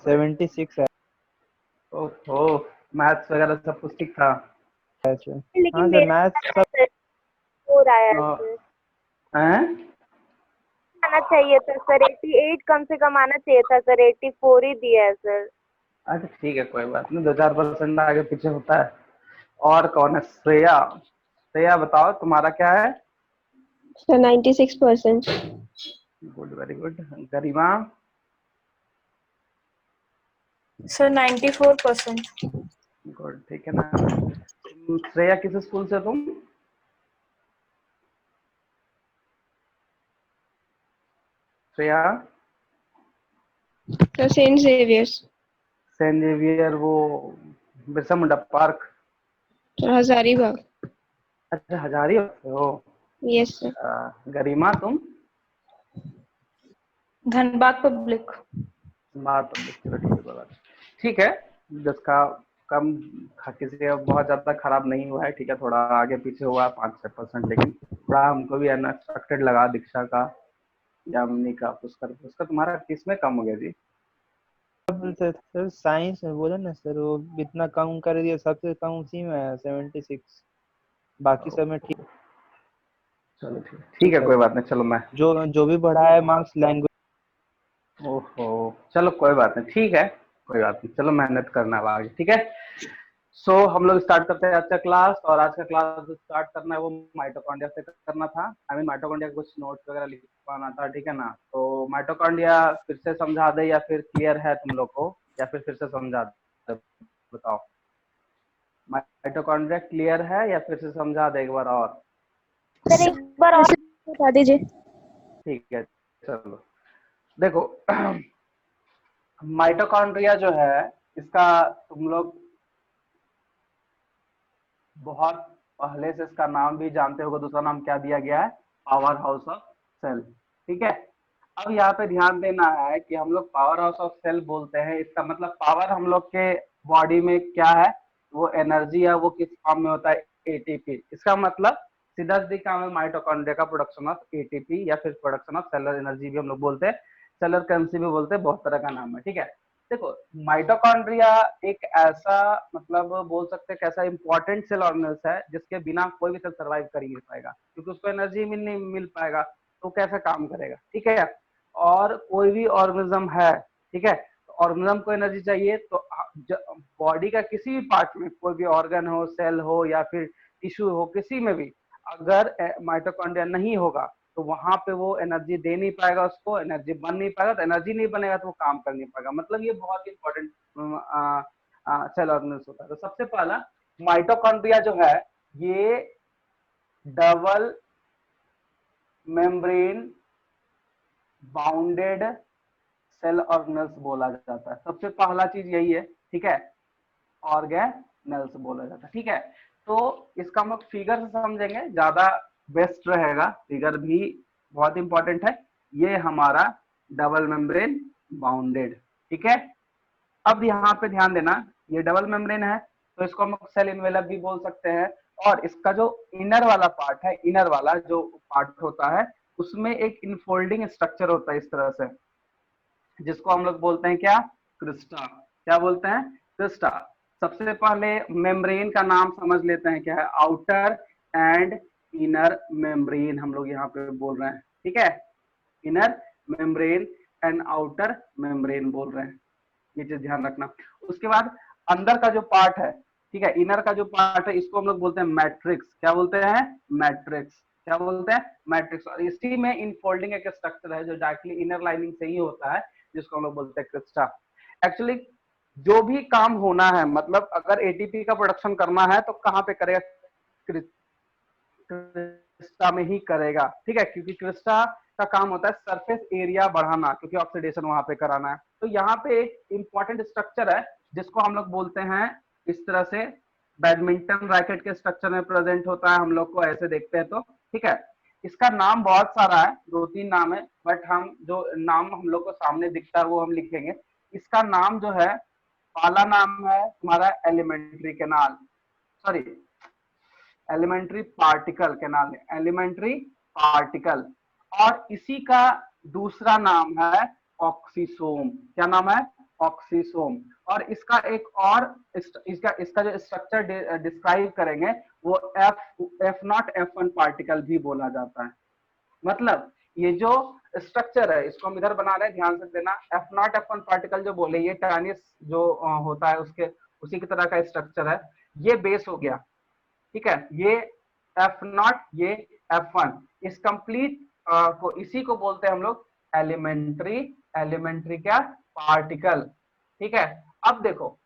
76 है। ओहो, मैथ्स वगैरह सब कुछ ठीक था? अच्छा लेकिन हाँ सर मेरा मैथ्स सब हो रहा है सर, हैं? आना चाहिए था सर, 88 कम से कम आना चाहिए था सर, 84 ही दिया है सर। अच्छा ठीक है, कोई बात नहीं, 2-4% आगे पीछे होता है। और कौन है? श्रेया। श्रेया बताओ तुम्हारा क्या है? Sir 96%। Good, very good. Garima. Sir 94%। Good, ठीक है ना। श्रेया किस स्कूल से तुम? Shreya? Sir saint Xavier's. Saint Xavier, वो बिरसा मुंडा पार्क? हजारीबाग। अच्छा, हजारीबाग से हो? Yes sir. गरिमा तुम? धनबाद पब्लिक। बात तो चलो ठीक है, कोई बात नहीं। ठीक है, जिसका कम किसी का बहुत ज्यादा खराब नहीं हुआ है, ठीक है, थोड़ा आगे पीछे हुआ 5-6%, लेकिन थोड़ा हमको भी अनएक्सपेक्टेड लगा दीक्षा का, यामिनी का, उसका तुम्हारा किस में कम हो गया जी? सर साइंस में बोला ना सर, वो इतना कम कर दिया, सबसे कम उसी में है 76, बाकी सब में ठीक। चलो ठीक है, कोई बात नहीं, चलो मैं जो भी बढ़ा है मार्क्स लैंग्वेज। ओहो, चलो कोई बात नहीं, ठीक है, कोई बात नहीं, चलो मेहनत करना है आगे, ठीक है। सो हम लोग स्टार्ट करते हैं आज का क्लास, और आज का क्लास जो स्टार्ट करना है वो माइटोकॉन्ड्रिया से करना था। माइटोकॉन्ड्रिया कुछ नोट्स वगैरह लिखवाना था, ठीक है ना। तो माइटोकॉन्ड्रिया फिर से समझा दे या फिर क्लियर है तुम लोग को, या फिर से समझा दे, बताओ। माइटोकॉन्ड्रिया क्लियर है या फिर से समझा दे एक बार और? सर एक बार और बता दीजिए। ठीक है, चलो देखो, माइटोकॉन्ड्रिया जो है इसका तुम लोग बहुत पहले से इसका नाम भी जानते होगे। दूसरा नाम क्या दिया गया है? पावर हाउस ऑफ सेल, ठीक है। अब यहाँ पे ध्यान देना है कि हम लोग पावर हाउस ऑफ सेल बोलते हैं, इसका मतलब पावर हम लोग के बॉडी में क्या है, वो एनर्जी है, वो किस फॉर्म में होता है? एटीपी। इसका मतलब सीधा सीधी काम है माइटोकॉन्ड्रिया का प्रोडक्शन ऑफ एटीपी, या फिर प्रोडक्शन ऑफ सेलर एनर्जी भी हम लोग बोलते हैं, सेलर करेंसी भी बोलते हैं, बहुत तरह का नाम है, ठीक है। देखो, माइटोकॉन्ड्रिया एक ऐसा, मतलब बोल सकते हैं कैसा इंपॉर्टेंट सेल ऑर्गेनेल्स है जिसके बिना कोई भी सेल सर्वाइव कर ही नहीं पाएगा, क्योंकि उसको एनर्जी नहीं मिल पाएगा तो कैसे काम करेगा, ठीक है। और कोई भी ऑर्गेनिज्म है, ठीक है, ऑर्गेनिज्म को एनर्जी चाहिए, तो बॉडी का किसी भी पार्ट में कोई भी ऑर्गन हो, सेल हो या फिर टिश्यू हो, किसी में भी अगर माइटोकॉन्ड्रिया नहीं होगा तो वहां पे वो एनर्जी दे नहीं पाएगा, उसको एनर्जी बन नहीं पाएगा, तो एनर्जी नहीं बनेगा तो वो काम कर नहीं पाएगा। मतलब ये बहुत ही इंपॉर्टेंट सेल ऑर्गेनेल्स होता है। तो सबसे पहला माइटोकॉन्ड्रिया जो है ये double membrane bounded cell organelles बोला जाता है। सबसे पहला चीज यही है, ठीक है, ऑर्गेनेल्स बोला जाता है, ठीक है। तो इसका हम फिगर से समझेंगे, ज्यादा बेस्ट रहेगा, फिगर भी बहुत इंपॉर्टेंट है। ये हमारा डबल मेम्ब्रेन बाउंडेड, ठीक है। अब यहाँ पे ध्यान देना, ये डबल मेम्ब्रेन है तो इसको हम सेल इनवेलप भी बोल सकते हैं, और इसका जो इनर वाला पार्ट है, इनर वाला जो पार्ट होता है उसमें एक इनफोल्डिंग स्ट्रक्चर होता है इस तरह से, जिसको हम लोग बोलते हैं क्या? क्रिस्टा। क्या बोलते हैं? क्रिस्टा। सबसे पहले मेम्ब्रेन का नाम समझ लेते हैं, क्या है? आउटर एंड इनर मेम्ब्रेन हम लोग यहाँ पे बोल रहे हैं, ठीक है। Inner membrane and outer membrane बोल रहे हैं, ये चीज ध्यान रखना। उसके बाद अंदर का जो पार्ट है, ठीक है, इनर का जो पार्ट है, इसको हम लोग बोलते हैं मैट्रिक्स। क्या बोलते हैं? मैट्रिक्स। क्या बोलते हैं? मैट्रिक्स। और इसी में इनफोल्डिंग एक स्ट्रक्चर है जो डायरेक्टली इनर लाइनिंग से ही होता है, जिसको हम लोग बोलते हैं क्रिस्टा। एक्चुअली जो भी काम होना है, मतलब अगर एटीपी का प्रोडक्शन करना है तो कहाँ पे करेगा? क्रिस्टा में ही करेगा, ठीक है, क्योंकि क्रिस्टा का काम होता है सरफेस एरिया बढ़ाना, क्योंकि ऑक्सीडेशन वहां पे कराना है। तो यहाँ पे एक इंपॉर्टेंट स्ट्रक्चर है जिसको हम लोग बोलते हैं इस तरह से, बैडमिंटन रैकेट के स्ट्रक्चर में प्रेजेंट होता है, हम लोग को ऐसे देखते हैं तो, ठीक है। इसका नाम बहुत सारा है, 2-3 नाम है, बट हम जो नाम हम लोग को सामने दिखता है वो हम लिखेंगे। इसका नाम जो है, पहला नाम है तुम्हारा alimentary canal, sorry elementary particle canal, elementary particle. और इसी का दूसरा नाम है ऑक्सीसोम। क्या नाम है? ऑक्सीसोम। और इसका एक और इसका जो स्ट्रक्चर डिस्क्राइब करेंगे वो F0F1 पार्टिकल भी बोला जाता है। मतलब ये जो स्ट्रक्चर है इसको हम इधर बना रहे हैं, ध्यान से देना। F0F1 पार्टिकल जो बोले ये टेनिस जो होता है उसके उसी की तरह का स्ट्रक्चर है। ये बेस हो गया, ठीक है, ये F0 ये F1। इस कंप्लीट को इसी को बोलते हैं हम लोग एलिमेंट्री क्या पार्टिकल, ठीक है। अब देखो,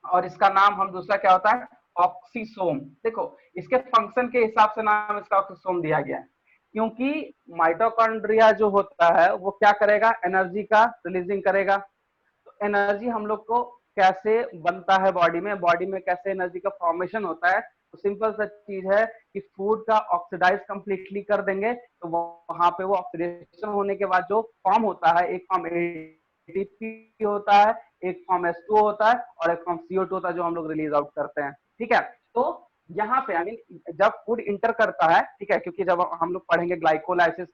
और इसका नाम हम दूसरा क्या होता है ऑक्सीसोम। देखो इसके फंक्शन के हिसाब से नाम इसका ऑक्सीसोम दिया गया है, क्योंकि माइटोकॉन्ड्रिया जो होता है वो क्या करेगा, एनर्जी का रिलीजिंग करेगा। तो एनर्जी हम लोग को कैसे बनता है बॉडी में कैसे एनर्जी का फॉर्मेशन होता है, तो सिंपल सा चीज है कि फूड का ऑक्सीडाइज कंप्लीटली कर देंगे तो वहां पे वो ऑक्सीडेशन होने के बाद जो फॉर्म होता है, एक फॉर्म एटीपी होता है, एक फॉर्म H2O होता है और एक फॉर्म CO2 होता है जो हम लोग रिलीज आउट करते हैं, ठीक है। तो यहाँ पे आई मीन जब फूड इंटर करता है, ठीक है, क्योंकि जब हम लोग पढ़ेंगे ग्लाइकोलाइसिस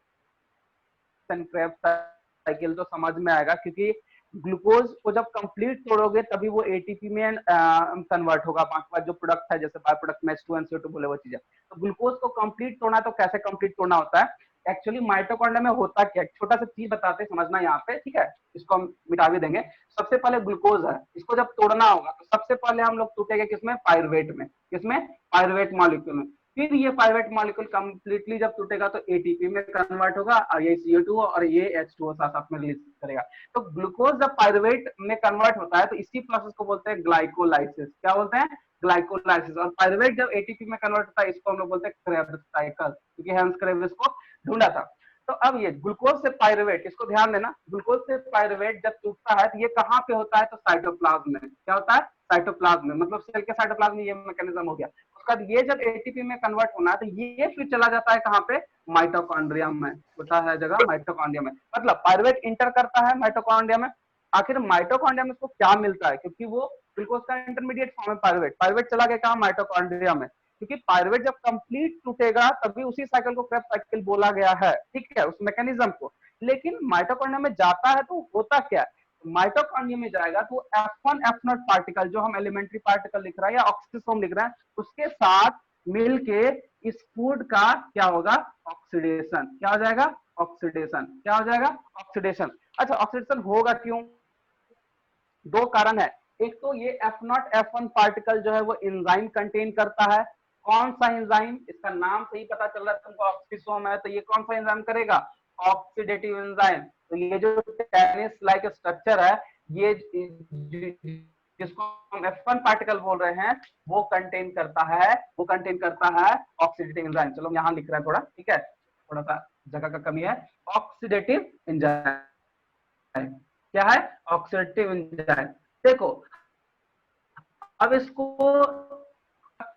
एंड क्रेब्स साइकिल तो समझ में आएगा, क्योंकि ग्लूकोज को जब कंप्लीट तोड़ोगे तभी वो एटीपी में कन्वर्ट होगा। बाकी जो प्रोडक्ट है जैसे बाय प्रोडक्ट में H2 and CO2 बोले वो चीजें, तो ग्लूकोज को कंप्लीट तोड़ना है तो कैसे कंप्लीट तोड़ना होता है। एक्चुअली माइटोकॉन्ड्रिया में होता क्या, छोटा सा चीज बताते समझना यहाँ पे, ठीक है, इसको हम मिटा भी देंगे। सबसे पहले ग्लूकोज है, इसको जब तोड़ना होगा तो सबसे पहले हम लोग टूटेंगे किसमें, पायरुवेट में, किसमें, पायरुवेट मॉलिक्यूल में। फिर ये पायरुवेट मॉलिक्यूल कंप्लीटली जब टूटेगा तो एटीपी में कन्वर्ट होगा और ये CO2 और ये H2O साथ साथ में रिलीज करेगा। तो ग्लूकोज जब पायरुवेट में कन्वर्ट होता है तो इसी प्रोसेस को बोलते हैं ग्लाइकोलाइसिस। क्या बोलते हैं, ग्लाइकोलाइसिस। और पायरुवेट जब एटीपी में कन्वर्ट होता है इसको हम लोग बोलते हैं क्रेब्स साइकिल, क्योंकि हेंस क्रेब्स को ढूंढा था। तो अब ये ग्लूकोज से पायरुवेट, इसको ध्यान देना, ग्लूकोज से पायरुवेट जब टूटता है तो ये कहाँ पे होता है, तो साइटोप्लाज्म में। क्या होता है, साइटोप्लाज्म में, मतलब सेल के साइटोप्लाज्म में ये मैकेनिज्म हो गया। उसके बाद ये जब एटीपी में कन्वर्ट होना है तो ये फिर चला जाता है कहाँ पे, माइटोकॉन्ड्रिया में, होता है जगह माइटोकॉन्ड्रिया में। मतलब पायरुवेट इंटर करता है माइटोकॉन्ड्रिया में। आखिर माइटोकॉन्ड्रिया में इसको क्या मिलता है, क्योंकि वो ग्लूकोज का इंटरमीडिएट फॉर्म है पायरुवेट। पायरुवेट चला गया कहाँ, माइटोकॉन्ड्रिया में, क्योंकि पायरुवेट जब कंप्लीट टूटेगा तभी उसी साइकिल को क्रेब्स साइकिल बोला गया है, ठीक है, उस मैकेनिज्म को। लेकिन माइटोकॉन्ड्रिया में जाता है तो होता क्या है, माइटोकॉन्ड्रिया में जाएगा तो F1 F0 पार्टिकल जो हम एलिमेंट्री पार्टिकल लिख रहे हैं या ऑक्सीसोम लिख रहे हैं उसके साथ मिलके इस फूड का क्या होगा, ऑक्सीडेशन। क्या हो जाएगा, ऑक्सीडेशन। क्या हो जाएगा, ऑक्सीडेशन। अच्छा, ऑक्सीडेशन होगा क्यों, दो कारण है। एक तो ये F0 F1 पार्टिकल जो है वो एंजाइम कंटेन करता है। कौन सा एंजाइम, इसका नाम से ही पता चल रहा है तुमको ऑक्सीसोम है, तो ये कौन सा एंजाइम करेगा, ऑक्सीडेटिव एंजाइम। तो ये जो टेनिस लाइक स्ट्रक्चर है, ये जिसको हम F1 पार्टिकल बोल रहे हैं वो कंटेन करता है ऑक्सीडेटिव एंजाइम। चलो यहाँ लिख रहे हैं थोड़ा, ठीक है, थोड़ा सा जगह का कमी है। ऑक्सीडेटिव एंजाइम क्या है, ऑक्सीडेटिव एंजाइम। देखो अब इसको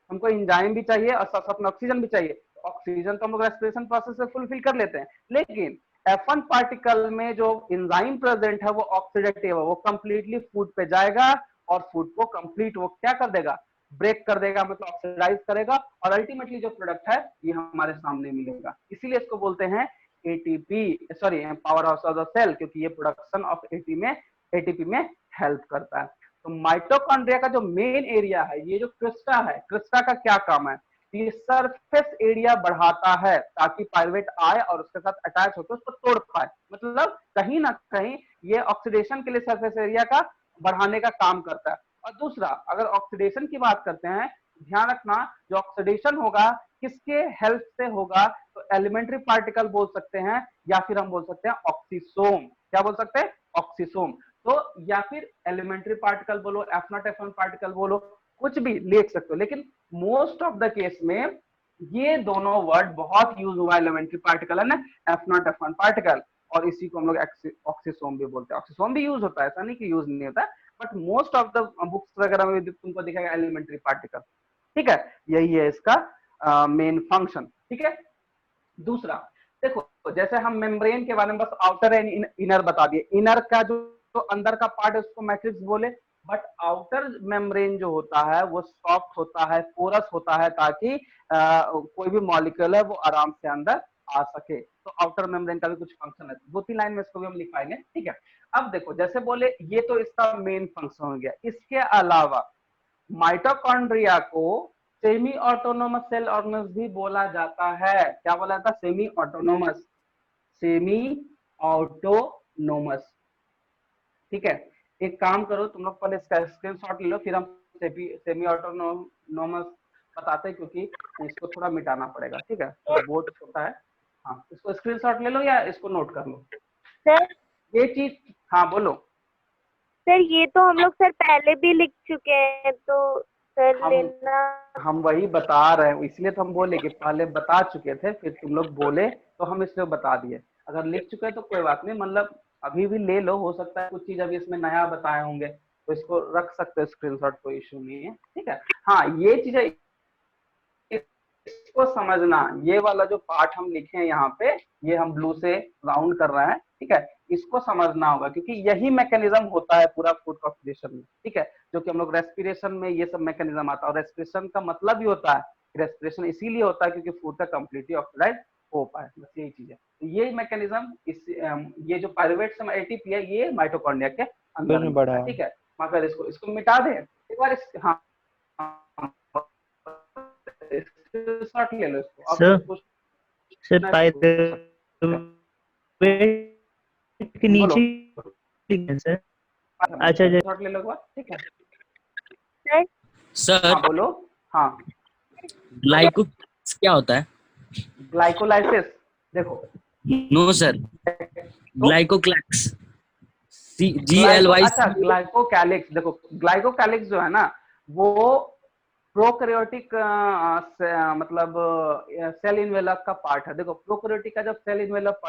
हमको एंजाइम भी चाहिए और साथ साथ में ऑक्सीजन भी चाहिए। ऑक्सीजन तो हम लोग रेस्पिरेशन प्रोसेस से फुलफिल कर लेते हैं, लेकिन F1 पार्टिकल में जो एंजाइम प्रेजेंट है वो ऑक्सीडेटिव है, वो कंप्लीटली फूड पे जाएगा और फूड को कंप्लीट वो क्या कर देगा, ब्रेक कर देगा, मतलब ऑक्सीडाइज करेगा और अल्टीमेटली जो प्रोडक्ट है ये हमारे सामने मिलेगा। इसीलिए इसको बोलते हैं ATP, sorry power house of the cell, क्योंकि ये प्रोडक्शन ऑफ एटीपी में हेल्प करता है। तो माइटोकॉन्ड्रिया का जो मेन एरिया है, ये जो क्रिस्टा है, क्रिस्टा का क्या काम है, ये सरफेस एरिया बढ़ाता है ताकि पायरुवेट आए और उसके साथ अटैच होकर उसको तोड़ पाए। मतलब कहीं ना कहीं ये ऑक्सीडेशन के लिए सरफेस एरिया का बढ़ाने का काम करता है। और दूसरा, अगर ऑक्सीडेशन की बात करते हैं, ध्यान रखना जो ऑक्सीडेशन होगा किसके हेल्प से होगा, तो एलिमेंट्री पार्टिकल बोल सकते हैं या फिर हम बोल सकते हैं ऑक्सीसोम। क्या बोल सकते हैं, ऑक्सीसोम। तो या फिर एलिमेंट्री पार्टिकल बोलो, F0 F1 पार्टिकल बोलो, कुछ भी लिख सकते हो, लेकिन मोस्ट ऑफ द केस में ये दोनों वर्ड बहुत यूज हुआ, एलिमेंट्री पार्टिकल है ना, F0 F1 पार्टिकल, और इसी को हम लोग ऑक्सीसोम भी बोलते हैं। ऑक्सीसोम भी यूज होता है, ऐसा नहीं कि यूज नहीं होता, but most of the books वगैरह में तुमको दिखेगा एलिमेंट्री पार्टिकल, ठीक है, यही है इसका मेन फंक्शन, ठीक है। दूसरा देखो, जैसे हम मेम्ब्रेन के बारे में बस आउटर एंड इनर बता दिए, इनर का जो अंदर का पार्ट है उसको मैट्रिक्स बोले, बट आउटर मेम्ब्रेन जो होता है वो सॉफ्ट होता है, पोरस होता है, ताकि कोई भी मॉलिक्यूल है वो आराम से अंदर आ सके। तो आउटर मेम्ब्रेन का भी कुछ फंक्शन है, 2-3 लाइन में इसको भी हम लिख पाएंगे, ठीक है। अब देखो जैसे बोले ये तो इसका मेन फंक्शन हो गया, इसके अलावा माइटोकॉन्ड्रिया को सेमी ऑटोनोमस सेल ऑर्गेनल्स भी बोला जाता है। क्या बोला जाता है? Semi autonomous, semi autonomous. ठीक है, एक काम करो तुम लोग पहले इसका स्क्रीनशॉट ले लो, फिर हम सेमी ऑटोनोमस बताते हैं, क्योंकि इसको थोड़ा मिटाना पड़ेगा। ठीक है, तो बोर्ड छोटा है। हाँ, इसको स्क्रीनशॉट ले लो या इसको नोट कर लो सर ये चीज। हाँ बोलो। सर ये तो हम लोग सर पहले भी लिख चुके हैं, तो सर हम लेना। हम वही बता रहे हैं, इसलिए तो हम बोले कि पहले बता चुके थे, फिर तुम लोग बोले तो हम इसलिए बता दिए। अगर लिख चुके हैं तो कोई बात नहीं, मतलब अभी भी ले लो, हो सकता है कुछ चीज अभी इसमें नया बताए होंगे, तो इसको रख सकते हो स्क्रीनशॉट, कोई इशू नहीं है। ठीक है, हाँ ये चीज है, इसको समझना। ये वाला जो पार्ट हम लिखे हैं यहाँ पे, ये हम ब्लू से राउंड कर रहे हैं। ठीक है, इसको समझना होगा, क्योंकि यही मैकेनिज्म होता है पूरा फूड कॉन्फिगरेशन में। ठीक है, जो कि हम लोग रेस्पिरेशन में ये सब मैकेनिज्म आता है, और रेस्पिरेशन का मतलब ही होता है, रेस्पिरेशन इसीलिए होता है क्योंकि फूड का कंप्लीटली ऑक्सीडाइज हो पाए, बस यही चीज है। तो ये मैकेनिज्म इस ये जो पायरुवेट से एटीपी है, ये माइटोकॉन्ड्रिया के अंदर में में बढ़ा होता है। ठीक है, मगर इसको मिटा दें एक बार, हाँ स्क्रीनशॉट ले लो इसको। अब सर कुछ सर पाइरुवेट के बोलो, नीचे लिखे सर। अच्छा स्क्रीनशॉट ले लो एक बार। ठीक है, सर सर हाँ बोलो। हाँ, ग्लाइको क्या होता है? ग्लाइकोलाइसिस देखो, नो सर, तो ग्लाइकोक्लैक्स, GLY। अच्छा ग्लाइकोकैलिक्स, देखो ग्लाइकोकैलिक्स जो है ना, वो प्रोकैरियोटिक मतलब सेल इनवेलप का पार्ट है। देखो प्रोकैरियोटिक का जब सेल इनवेलप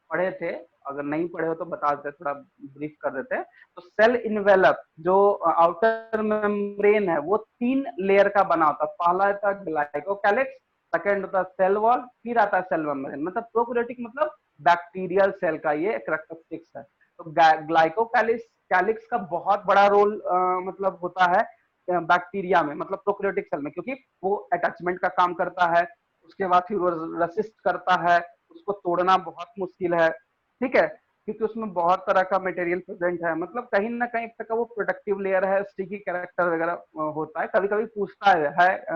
पढ़े थे, अगर नहीं पढ़े हो तो बता देते, थोड़ा ब्रीफ कर देते हैं। तो सेल इनवेलप जो आउटर मेम्ब्रेन है, वो 3 लेयर का बना होता है। पहला होता है ग्लाइकोकैलिक्स, सेकंड होता है सेल वॉल, फिर आता है सेल मेम्ब्रेन। मतलब प्रोकैरियोटिक मतलब बैक्टीरियल सेल का ये कैरेक्टरिस्टिक्स है। तो ग्लाइकोकैलिक्स का बहुत बड़ा रोल मतलब होता है बैक्टीरिया में, मतलब प्रोकैरियोटिक सेल में, क्योंकि वो अटैचमेंट का काम करता है, उसके बाद फिर वो रेसिस्ट करता है, उसको तोड़ना बहुत मुश्किल है। ठीक है, क्योंकि उसमें बहुत तरह का मटेरियल प्रेजेंट है, मतलब कहीं ना कहीं तक वो प्रोटेक्टिव लेयर है, स्टिकी कैरेक्टर वगैरह होता है। कभी कभी पूछता है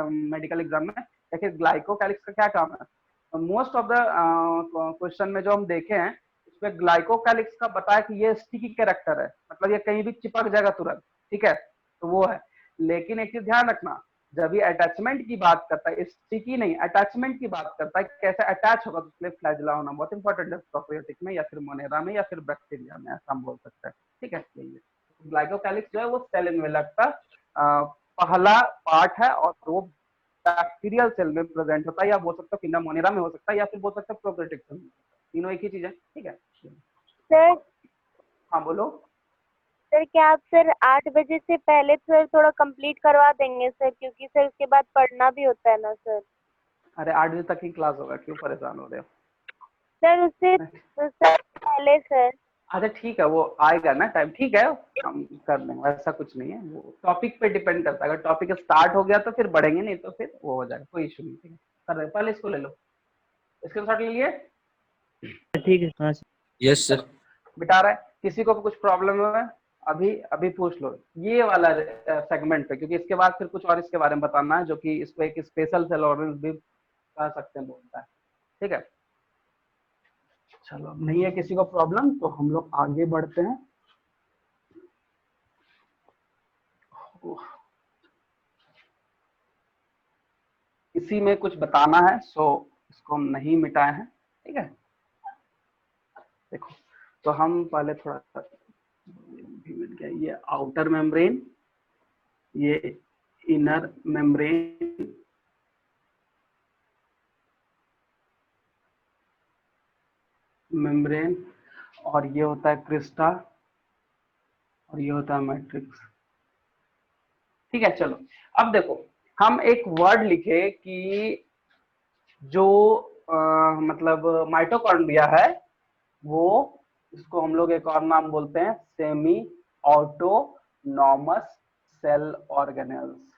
मेडिकल एग्जाम में, देखिए ग्लाइकोकैलिक्स का क्या काम है। मोस्ट ऑफ द क्वेश्चन में जो हम देखे हैं, उसमें ग्लाइकोकैलिक्स का बताया कि ये स्टिकी कैरेक्टर है, मतलब ये कहीं भी चिपक जाएगा तुरंत। ठीक है, तो वो है। लेकिन एक चीज ध्यान रखना, जब ये अटैचमेंट की बात करता है, स्टिकी नहीं अटैचमेंट की बात करता है, कैसे अटैच होगा, तो इसलिए फ्लैजिला होना बहुत इंपॉर्टेंट है प्रोकैरियोटिक में, या फिर मोनेरा में, या फिर बैक्टीरिया में, ऐसा हम बोल सकते हैं। ठीक है, यही है। ग्लाइकोकैलिक्स जो है वो सेल इनवेलप का पहला पार्ट है, और वो बैक्टीरियल सेल में प्रेजेंट होता है, या बोल सकते हो किंडम मोनेरा में हो सकता है, या फिर बोल सकते हो प्रोकैरियोटिक सेल में। तीनों एक ही चीज है। ठीक है, सर हाँ बोलो। सर क्या आप सर 8 बजे से पहले सर थोड़ा कंप्लीट करवा देंगे सर, क्योंकि सर उसके बाद पढ़ना भी होता है ना सर। अरे 8 बजे तक ही क्लास होगा, क्यों परेशान हो रहे हो? सर उससे सर पहले सर। अच्छा ठीक है, वो आएगा ना टाइम, ठीक है हम कर देंगे, ऐसा कुछ नहीं है। वो टॉपिक पे डिपेंड करता है, अगर टॉपिक स्टार्ट हो गया तो फिर बढ़ेंगे, नहीं तो फिर वो हो जाएगा, कोई इशू नहीं। ठीक है, कर रहे पहले इसको ले लो, स्क्रीनशॉट ले लिए, ठीक है। हाँ सर। Yes sir. बिठा रहा है। किसी को भी कुछ प्रॉब्लम है अभी अभी पूछ लो ये वाला सेगमेंट पे, क्योंकि इसके बाद फिर कुछ और इसके बारे में बताना है, जो कि इसको एक स्पेशल सेल ऑर्गेन्स भी कह सकते हैं, बोलता है। ठीक है, चलो नहीं है किसी को प्रॉब्लम तो हम लोग आगे बढ़ते हैं। इसी में कुछ बताना है, सो इसको हम नहीं मिटाए हैं। ठीक है, देखो तो हम पहले थोड़ा सा मिट गया, ये आउटर मेम्ब्रेन, ये इनर मेम्ब्रेन, और ये होता है क्रिस्टा, और ये होता है मैट्रिक्स। ठीक है, चलो अब देखो हम एक वर्ड लिखे कि जो मतलब माइटोकॉन्ड्रिया है, वो इसको हम लोग एक और नाम बोलते हैं semi autonomous cell organelles,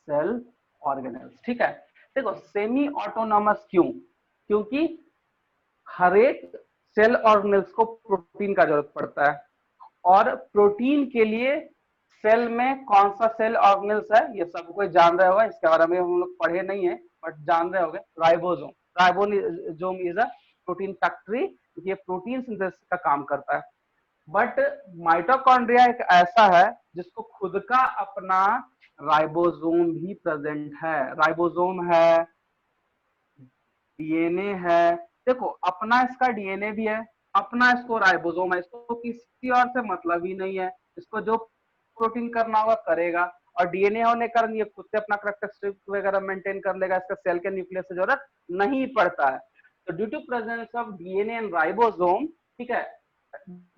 cell organelles. ठीक है, देखो सेमी ऑटोनॉमस क्यों? क्योंकि हर एक सेल ऑर्गेनेल्स को प्रोटीन का जरूरत पड़ता है, और प्रोटीन के लिए सेल में कौन सा सेल ऑर्गेनेल्स है ये सब कोई जान रहे होगा, इसके बारे में हम लोग पढ़े नहीं है बट जान रहे होंगे। Ribosome, ribosome is a protein factory, ये प्रोटीन सिंथेसिस का काम करता है। बट माइटोकॉन्ड्रिया एक ऐसा है जिसको खुद का अपना राइबोसोम भी प्रेजेंट है। राइबोसोम है, डीएनए है, देखो अपना इसका डीएनए भी है, अपना इसको राइबोसोम है, इसको किसी और से मतलब ही नहीं है, इसको जो प्रोटीन करना होगा करेगा, और डीएनए होने के कारण ये खुद से अपना कैरेक्टरिस्टिक वगैरह मेंटेन कर लेगा, इसका सेल के न्यूक्लियस से जरूरत नहीं पड़ता है। तो due to presence of DNA and ribosome, ठीक है,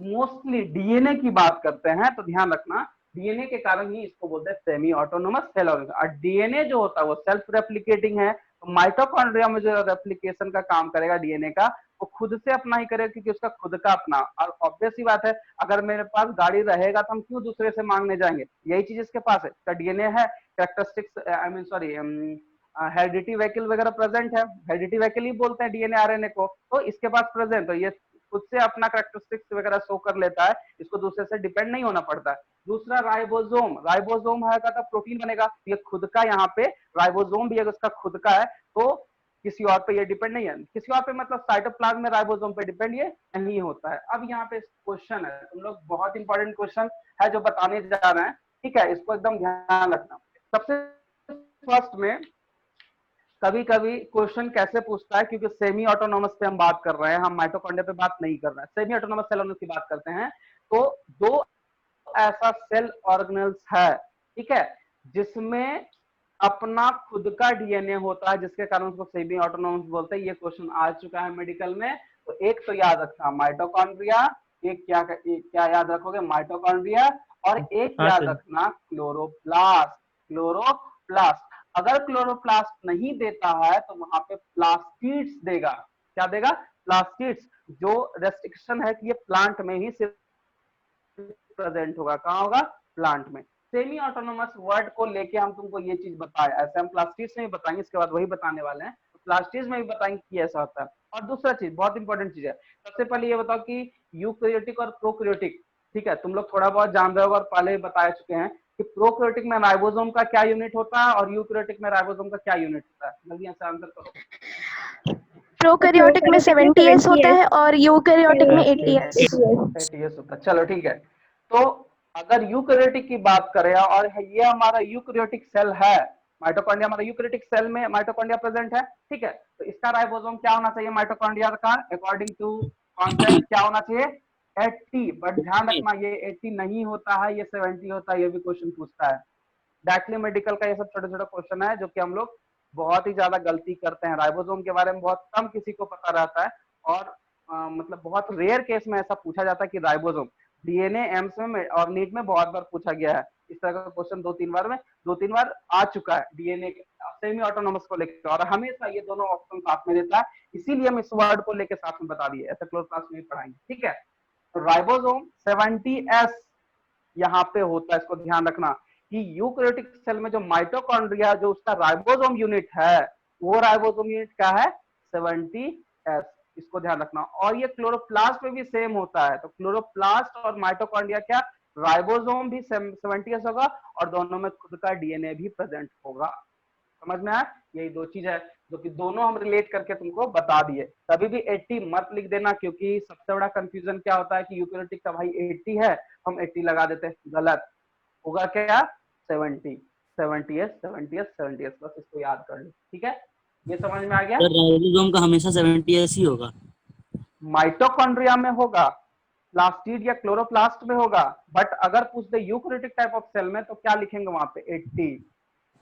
मोस्टली डीएनए की बात करते हैं तो ध्यान रखना डीएनए के कारण ही इसको बोलते हैं सेमी ऑटोनोमस सेल ऑर्गेनिज्म। और डीएनए जो होता है वो सेल्फ रेप्लिकेटिंग है, तो माइटोकॉन्ड्रिया में जो रेप्लिकेशन का काम करेगा डीएनए का, वो खुद से अपना ही करेगा क्योंकि उसका खुद का अपना। और ऑब्वियस ही बात है, अगर मेरे पास गाड़ी रहेगा तो हम क्यों दूसरे से मांगने जाएंगे, यही चीज इसके पास है, इसका डीएनए है, characteristics I mean sorry heredity vehicle वगैरह प्रेजेंट है, हेरिडिटी व्हीकल ही बोलते हैं डीएनए आरएनए को, तो इसके पास प्रेजेंट, तो ये खुद से अपना कैरेक्टरिस्टिक्स वगैरह शो कर लेता है, इसको दूसरे से डिपेंड नहीं होना पड़ता है। दूसरा राइबोसोम, राइबोसोम है तो प्रोटीन बनेगा, ये खुद का यहाँ पे राइबोसोम भी है, उसका खुद का है, तो किसी और पे ये डिपेंड नहीं है, किसी और पे मतलब साइटोप्लाज्म में राइबोसोम पे डिपेंड ये नहीं होता है। अब यहाँ पे क्वेश्चन है, तुम लोग बहुत इंपॉर्टेंट क्वेश्चन है जो बताने जा रहे हैं, ठीक है, इसको एकदम ध्यान रखना। सबसे फर्स्ट में कभी कभी क्वेश्चन कैसे पूछता है, क्योंकि सेमी ऑटोनोमस पे हम बात कर रहे हैं, हम माइटोकॉन्ड्रिया पे बात नहीं कर रहे हैं, सेमी ऑटोनोमस सेल ऑर्गेनेल्स की बात करते हैं, तो दो ऐसा सेल ऑर्गेनेल्स है, ठीक है, जिसमें अपना खुद का डीएनए होता है, जिसके कारण उसको सेमी ऑटोनोमस बोलते हैं। ये क्वेश्चन आ चुका है मेडिकल में, तो एक तो याद रखना माइटोकॉन्ड्रिया, एक क्या याद रखोगे, माइटोकॉन्ड्रिया, और एक याद रखना क्लोरोप्लास्ट। क्लोरोप्लास्ट, अगर क्लोरोप्लास्ट नहीं देता है तो वहां पे प्लास्टिड्स देगा, क्या देगा, प्लास्टिड्स, जो रेस्ट्रिक्शन है कि ये प्लांट में ही सिर्फ प्रेजेंट होगा, कहाँ होगा, प्लांट में। सेमी ऑटोनोमस वर्ड को लेके हम तुमको ये चीज बताए, ऐसे हम प्लास्टिड्स में भी बताएंगे, इसके बाद वही बताने वाले हैं, तो प्लास्टिड्स में भी बताएंगे कि ऐसा होता है। और दूसरा चीज बहुत इंपॉर्टेंट चीज है, सबसे पहले ये बताओ कि यूकैरियोटिक और प्रोकैरियोटिक, ठीक है, तुम लोग थोड़ा बहुत जान रहे हो और पहले ही बता चुके हैं कि प्रोकैरियोटिक में राइबोसोम का क्या यूनिट होता है और यूकैरियोटिक में राइबोसोम का क्या यूनिट होता है, जल्दी से आंसर करो। प्रोकैरियोटिक में 70S होता है और यूकैरियोटिक में 80S। होता है, चलो ठीक है। तो अगर यूकैरियोटिक की बात करें और ये हमारा यूकैरियोटिक सेल है, माइटोकॉन्ड्रिया हमारा यूकैरियोटिक सेल में माइटोकॉन्ड्रिया प्रेजेंट है, ठीक है, तो इसका राइबोसोम क्या होना चाहिए माइटोकॉन्ड्रिया का, अकॉर्डिंग टू कॉन्सेप्ट क्या होना चाहिए, 80, बट ध्यान रखना ये 80 नहीं होता है, ये 70 होता है, ये भी क्वेश्चन पूछता है। डायरेक्टली मेडिकल का ये सब छोटे छोटे क्वेश्चन है जो कि हम लोग बहुत ही ज्यादा गलती करते हैं, राइबोसोम के बारे में बहुत कम किसी को पता रहता है, और मतलब बहुत रेयर केस में ऐसा पूछा जाता है कि राइबोसोम, डीएनए एम्स में और नीट में बहुत बार पूछा गया है, इस तरह का क्वेश्चन दो तीन बार आ चुका है डीएनए सेमी ऑटोनोमस को लेकर, और हमेशा ये दोनों ऑप्शन साथ में देता है, इसीलिए हम इस वर्ड को लेकर साथ में बता दिए, ऐसा क्लोरोप्लास्ट में पढ़ाएंगे, ठीक है। तो राइबोसोम 70S यहाँ पे होता है, इसको ध्यान रखना कि यूकैरियोटिक सेल में जो माइटोकॉन्ड्रिया जो उसका राइबोसोम यूनिट है, वो राइबोसोम यूनिट क्या है, 70S, इसको ध्यान रखना। और ये क्लोरोप्लास्ट में भी सेम होता है, तो क्लोरोप्लास्ट और माइटोकॉन्ड्रिया क्या, राइबोसोम भी 70S होगा, और दोनों में खुद का डीएनए भी प्रेजेंट होगा, समझ में आया, यही दो चीज है जो कि दोनों हम रिलेट करके तुमको बता दिए। कभी भी 80 मत लिख देना, क्योंकि सबसे बड़ा कंफ्यूजन क्या होता है कि यूकैरियोटिक का भाई 80 है, हम 80 लगा देते हैं, गलत होगा, क्या 70S, बस इसको याद कर लो, ठीक है, ये समझ में आ गया। राइबोसोम का हमेशा 70S ही होगा, माइटोकॉन्ड्रिया में होगा, प्लास्टिड या क्लोरोप्लास्ट में होगा, बट अगर पूछ दे यूकैरियोटिक टाइप ऑफ सेल में तो क्या लिखेंगे वहां पे, 80,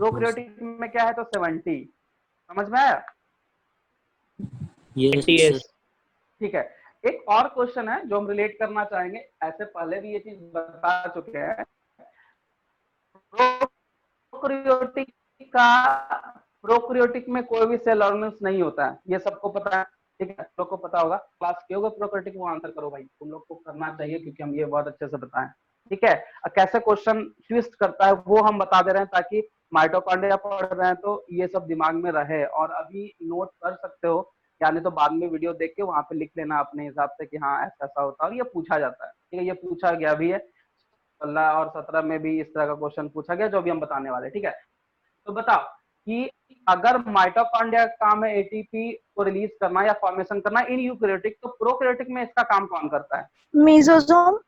प्रोकैरियोटिक में क्या है तो 70, समझ में आया, yes, ठीक है। एक और क्वेश्चन है जो हम रिलेट करना चाहेंगे, ऐसे पहले भी ये चीज बता चुके हैं, प्रोकैरियोटिक में कोई भी सेल ऑर्गेनेल्स नहीं होता है, ये सबको पता है, ठीक है, लोग को पता होगा, क्लास के होगा प्रोकैरियोटिक, वो आंसर करो भाई, तुम लोग को करना चाहिए क्योंकि हम ये बहुत अच्छे से बताएं, ठीक है। कैसे क्वेश्चन ट्विस्ट करता है वो हम बता दे रहे हैं, ताकि माइटोकॉन्ड्रिया पढ़ रहे हैं तो ये सब दिमाग में रहे, और अभी नोट कर सकते हो यानी तो बाद में वीडियो देख के वहां पे लिख लेना अपने हिसाब से कि हाँ ऐसा ऐसा होता है, और ये पूछा जाता है, ठीक है, ये पूछा गया भी है 16 और 17 में भी इस तरह का क्वेश्चन पूछा गया जो अभी हम बताने वाले, ठीक है। तो बताओ कि अगर माइटोकॉन्ड्रिया का काम है एटीपी को रिलीज करना या फॉर्मेशन करना इन यूकैरियोटिक, तो प्रोकैरियोटिक में इसका काम कौन करता है? मेसोसोम।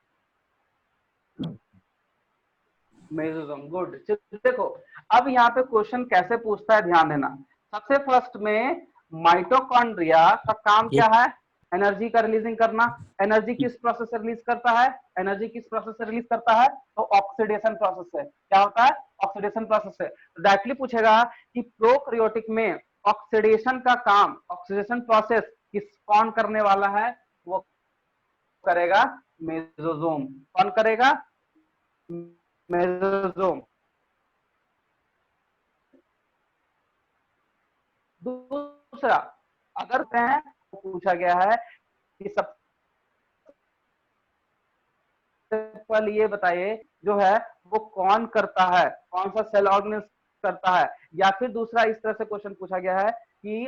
Mesosome, good. देखो अब यहाँ पे क्वेश्चन कैसे पूछता है, ध्यान देना। सबसे फर्स्ट में माइटोकॉन्ड्रिया का काम क्या है? एनर्जी का रिलीजिंग करना। एनर्जी किस प्रोसेस से रिलीज करता है? एनर्जी किस प्रोसेस से रिलीज करता है? तो ऑक्सीडेशन प्रोसेस से। क्या होता है? ऑक्सीडेशन प्रोसेस से। तो डायरेक्टली पूछेगा कि प्रोकैरियोटिक में ऑक्सीडेशन का काम, ऑक्सीडेशन प्रोसेस कौन करने वाला है? वो करेगा मेसोसोम। कौन करेगा? मेसोसोम। दूसरा अगर पूछा गया है कि सबसे पहले ये बताइए जो है वो कौन करता है, कौन सा सेल ऑर्गेनिज्म करता है, या फिर दूसरा इस तरह से क्वेश्चन पूछा गया है कि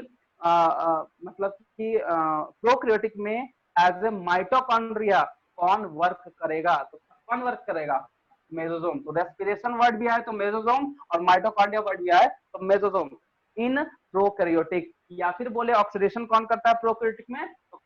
मतलब कि प्रोकैरियोटिक में एज ए माइटोकॉन्ड्रिया कौन वर्क करेगा? तो कौन वर्क करेगा? मेसोसोम। तो रेस्पिरेशन वर्ड भी आए तो मेसोसोम, और माइटोकॉन्ड्रिया वर्ड भी आए तो मेसोसोम इन प्रोकैरियोटिक। या फिर बोले ऑक्सीडेशन कौन करता है प्रोकैरियोटिक में? तो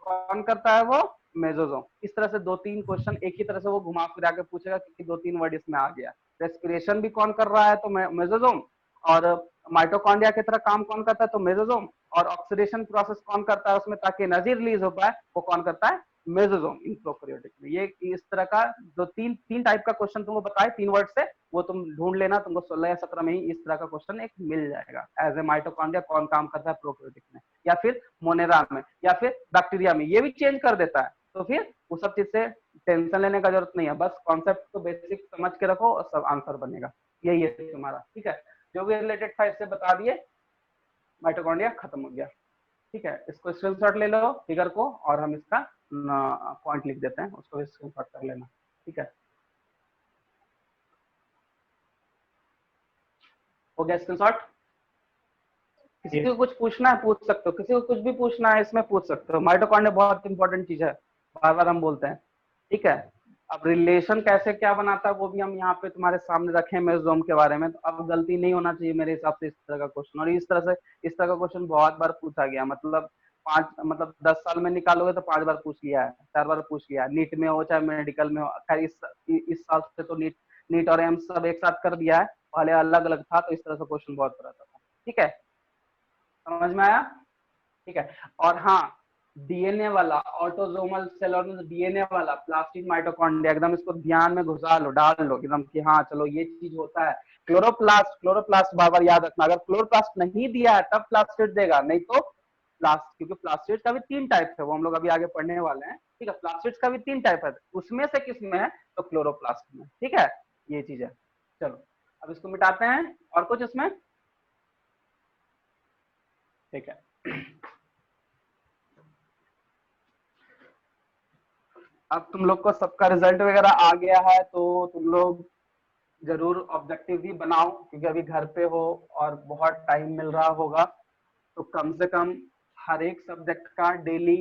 कौन करता है? वो मेसोसोम। इस तरह से 2-3 क्वेश्चन एक ही तरह से वो घुमा फिरा के पूछेगा क्योंकि 2-3 वर्ड इसमें आ गया। रेस्पिरेशन भी कौन कर रहा है? तो मेसोसोम। और माइटोकॉन्ड्रिया की तरह काम कौन करता है? तो मेसोसोम। और ऑक्सीडेशन प्रोसेस कौन करता है उसमें ताकि एनर्जी रिलीज हो पाए, वो कौन करता है? मेसोसोम इन प्रोकैरियोटिक में। ये इस तरह का जो तीन टाइप का क्वेश्चन तुमको बताए 3 वर्ड से, वो तुम ढूंढ लेना, तुमको 16 या 17 में ही इस तरह का क्वेश्चन एक मिल जाएगा। एज ए माइटोकॉन्ड्रिया कौन काम करता है प्रोकैरियोटिक में, या फिर मोनेरा में, या फिर बैक्टीरिया में। ये भी चेंज कर देता है, तो फिर वो सब चीज से टेंशन लेने का जरूरत नहीं है। बस कॉन्सेप्ट को बेसिक समझ के रखो और सब आंसर बनेगा। यही है तुम्हारा, ठीक है। जो भी रिलेटेड था इससे बता दिए, माइटोकॉन्ड्रिया खत्म हो गया, ठीक है। इसको स्क्रीनशॉट ले लो फिगर को, और हम इसका पॉइंट लिख देते हैं, उसको भी स्क्रीनशॉट कर लेना, ठीक है। हो गया स्क्रीनशॉट? किसी को कुछ पूछना है पूछ सकते हो, किसी को कुछ भी पूछना है इसमें पूछ सकते हो। माइटोकॉन्ड्रिया बहुत इंपॉर्टेंट चीज है, बार बार हम बोलते हैं, ठीक है। अब रिलेशन कैसे क्या बनाता है वो भी हम यहाँ पे तुम्हारे सामने रखे मेसोसोम के बारे में। तो अब गलती नहीं होना चाहिए मेरे हिसाब से इस तरह का क्वेश्चन। और इस तरह का क्वेश्चन बहुत बार पूछा गया, मतलब 10 साल में निकालोगे तो 5 बार पूछ लिया है, 4 बार पूछ लिया है। नीट में हो चाहे मेडिकल में हो। खैर इस साल से तो नीट और एम्स सब एक साथ कर दिया है, पहले अलग अलग था, तो इस तरह से क्वेश्चन बहुत रहता था, ठीक है। समझ में आया? ठीक है। और हाँ, डीएनए वाला ऑटोसोमल सेल ऑर्गेनिज्म, डीएनए वाला प्लास्टिड माइटोकॉन्ड्रिया, एकदम इसको ध्यान में घुसा लो, डाल लो एकदम कि हाँ चलो ये चीज होता है। क्लोरोप्लास्ट बार बार याद रखना। अगर क्लोरोप्लास्ट नहीं दिया है तब प्लास्टिड देगा, नहीं तो क्योंकि प्लास्टिड का भी 3 टाइप है, वो हम लोग अभी आगे पढ़ने वाले हैं, ठीक है। प्लास्टिड का भी 3 टाइप है, उसमें से किस में है? तो क्लोरोप्लास्ट में, ठीक है। ये चीज है। चलो अब इसको मिटाते हैं, और कुछ इसमें, ठीक है। अब तुम लोग को सबका रिजल्ट वगैरह आ गया है, तो तुम लोग जरूर ऑब्जेक्टिव भी बनाओ, क्योंकि अभी घर पे हो और बहुत टाइम मिल रहा होगा। तो कम से कम हर एक सब्जेक्ट का डेली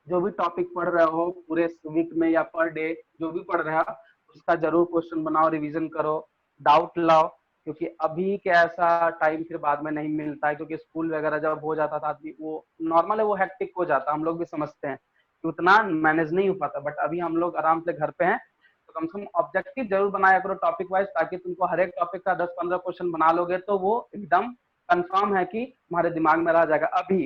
जो भी टॉपिक पढ़ रहे हो पूरे वीक में या पर डे जो भी पढ़ रहे हो उसका जरूर क्वेश्चन बनाओ, रिवीजन करो, डाउट लाओ। क्योंकि अभी के ऐसा टाइम फिर बाद में नहीं मिलता है, क्योंकि स्कूल वगैरह जब हो जाता था आदमी, वो नॉर्मल है, वो हेक्टिक हो जाता, हम लोग भी समझते हैं कि उतना मैनेज नहीं हो पाता। बट अभी हम लोग आराम से घर पे हैं, तो कम से कम ऑब्जेक्टिव जरूर बनाया करो टॉपिक वाइज, ताकि तुमको हर एक टॉपिक का 10-15 क्वेश्चन बना लोगे तो वो एकदम कंफर्म है कि तुम्हारे दिमाग में रह जाएगा। अभी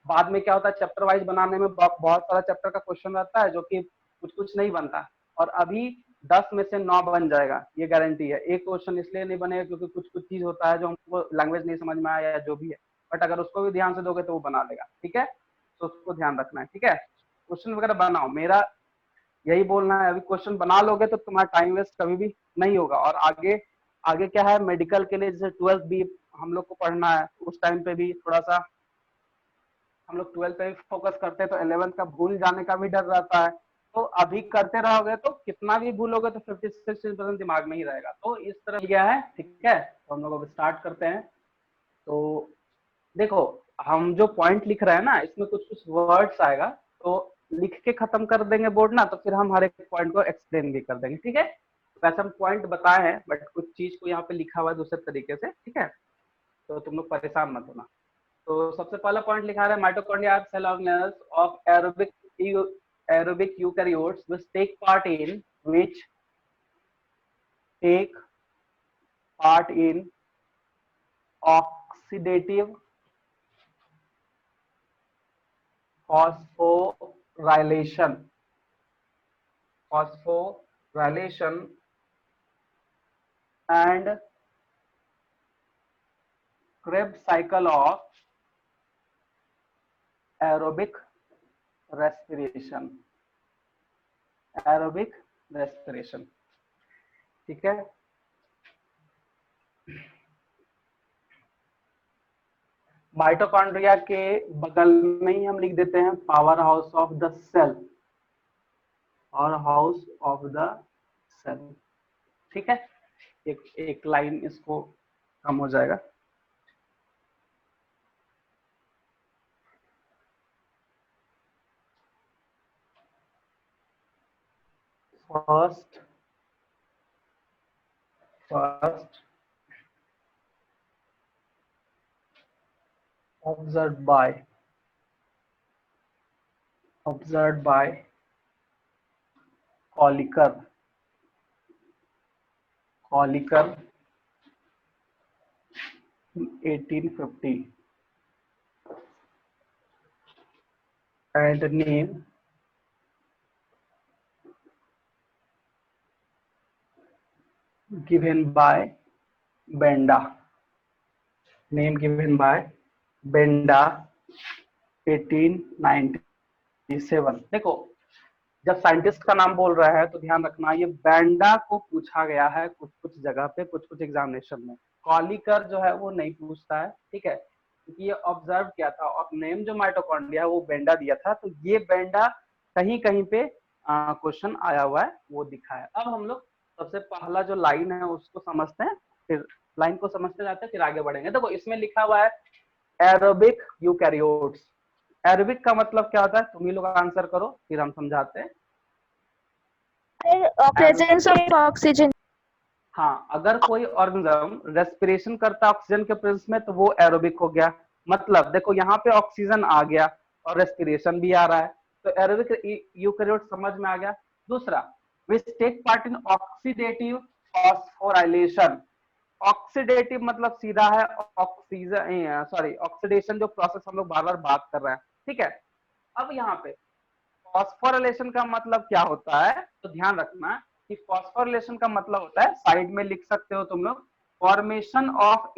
बाद में क्या होता है, चैप्टर वाइज बनाने में बहुत सारा चैप्टर का क्वेश्चन रहता है जो कि कुछ कुछ नहीं बनता, और अभी 10 में से 9 बन जाएगा, ये गारंटी है। एक क्वेश्चन इसलिए नहीं बनेगा क्योंकि कुछ कुछ चीज होता है जो हमको लैंग्वेज नहीं समझ में आया या जो भी है, बट अगर उसको भी ध्यान से दोगे तो वो बना देगा, ठीक है। तो उसको ध्यान रखना है, ठीक है। क्वेश्चन वगैरह बनाओ, मेरा यही बोलना है। अभी क्वेश्चन बना लोगे तो तुम्हारा टाइम वेस्ट कभी भी नहीं होगा। और आगे आगे क्या है, मेडिकल के लिए जैसे 12th भी हम लोग को पढ़ना है, उस टाइम पे भी थोड़ा सा हम लोग 12th पे भी फोकस करते हैं, तो 11th का भूल जाने का भी डर रहता है। तो अभी करते रहोगे तो कितना भी भूलोगे तो 50-60% दिमाग में ही रहेगा। तो इस तरह गया है, ठीक है। तो हम लोग अब स्टार्ट करते हैं। तो देखो हम जो पॉइंट लिख रहे हैं ना, इसमें कुछ कुछ वर्ड्स आएगा, तो लिख के खत्म कर देंगे बोर्ड ना, तो फिर हम हर एक पॉइंट को एक्सप्लेन भी कर देंगे, ठीक है। वैसे हम पॉइंट बताए हैं, बट कुछ चीज को यहाँ पे लिखा हुआ है दूसरे तरीके से, ठीक है, तो तुम लोग परेशान मत होना। तो सबसे पहला पॉइंट लिखा है mitochondria are cell organelles of aerobic eukaryotes which take part in oxidative phosphorylation and Krebs cycle of aerobic respiration, ठीक है। माइटोकॉन्ड्रिया के बगल में ही हम लिख देते हैं power house of the cell, ठीक है। एक लाइन इसको कम हो जाएगा। First observed by Colliker in 1850 and name given by Benda, 1897। देखो, जब साइंटिस्ट का नाम बोल रहा है तो ध्यान रखना, ये बेंडा को पूछा गया है कुछ कुछ जगह पे, कुछ कुछ एग्जामिनेशन में। कॉलिकर जो है वो नहीं पूछता है, ठीक है, क्योंकि ये ऑब्जर्व किया था और नेम जो माइटोकॉन्ड्रिया है वो बेंडा दिया था, तो ये बेंडा कहीं कहीं पे क्वेश्चन आया हुआ है, वो दिखा है। अब हम लोग सबसे पहला जो लाइन है उसको समझते हैं, फिर लाइन को समझते जाते हैं, फिर आगे बढ़ेंगे। देखो, इसमें लिखा हुआ है एरोबिक यूकैरियोट्स। एरोबिक का मतलब क्या होता है, तुम ही लोग आंसर करो, फिर हम समझाते हैं। Presence of oxygen. हाँ, अगर कोई ऑर्गेनिज्म रेस्पिरेशन करता ऑक्सीजन के प्रेजेंस में तो वो एरोबिक हो गया। मतलब देखो, यहाँ पे ऑक्सीजन आ गया और रेस्पिरेशन भी आ रहा है, तो एरोबिक यूकैरियोट समझ में आ गया। दूसरा, which take part in oxidative phosphorylation. Oxidative मतलब सीधा है ऑक्सीडेशन जो प्रोसेस हम लोग बार बार बात कर रहे हैं, ठीक है। अब यहाँ पे फॉस्फोराइलेशन का मतलब क्या होता है, तो ध्यान रखना कि फॉस्फोराइलेशन का मतलब होता है, साइड में लिख सकते हो तुम लोग, फॉर्मेशन ऑफ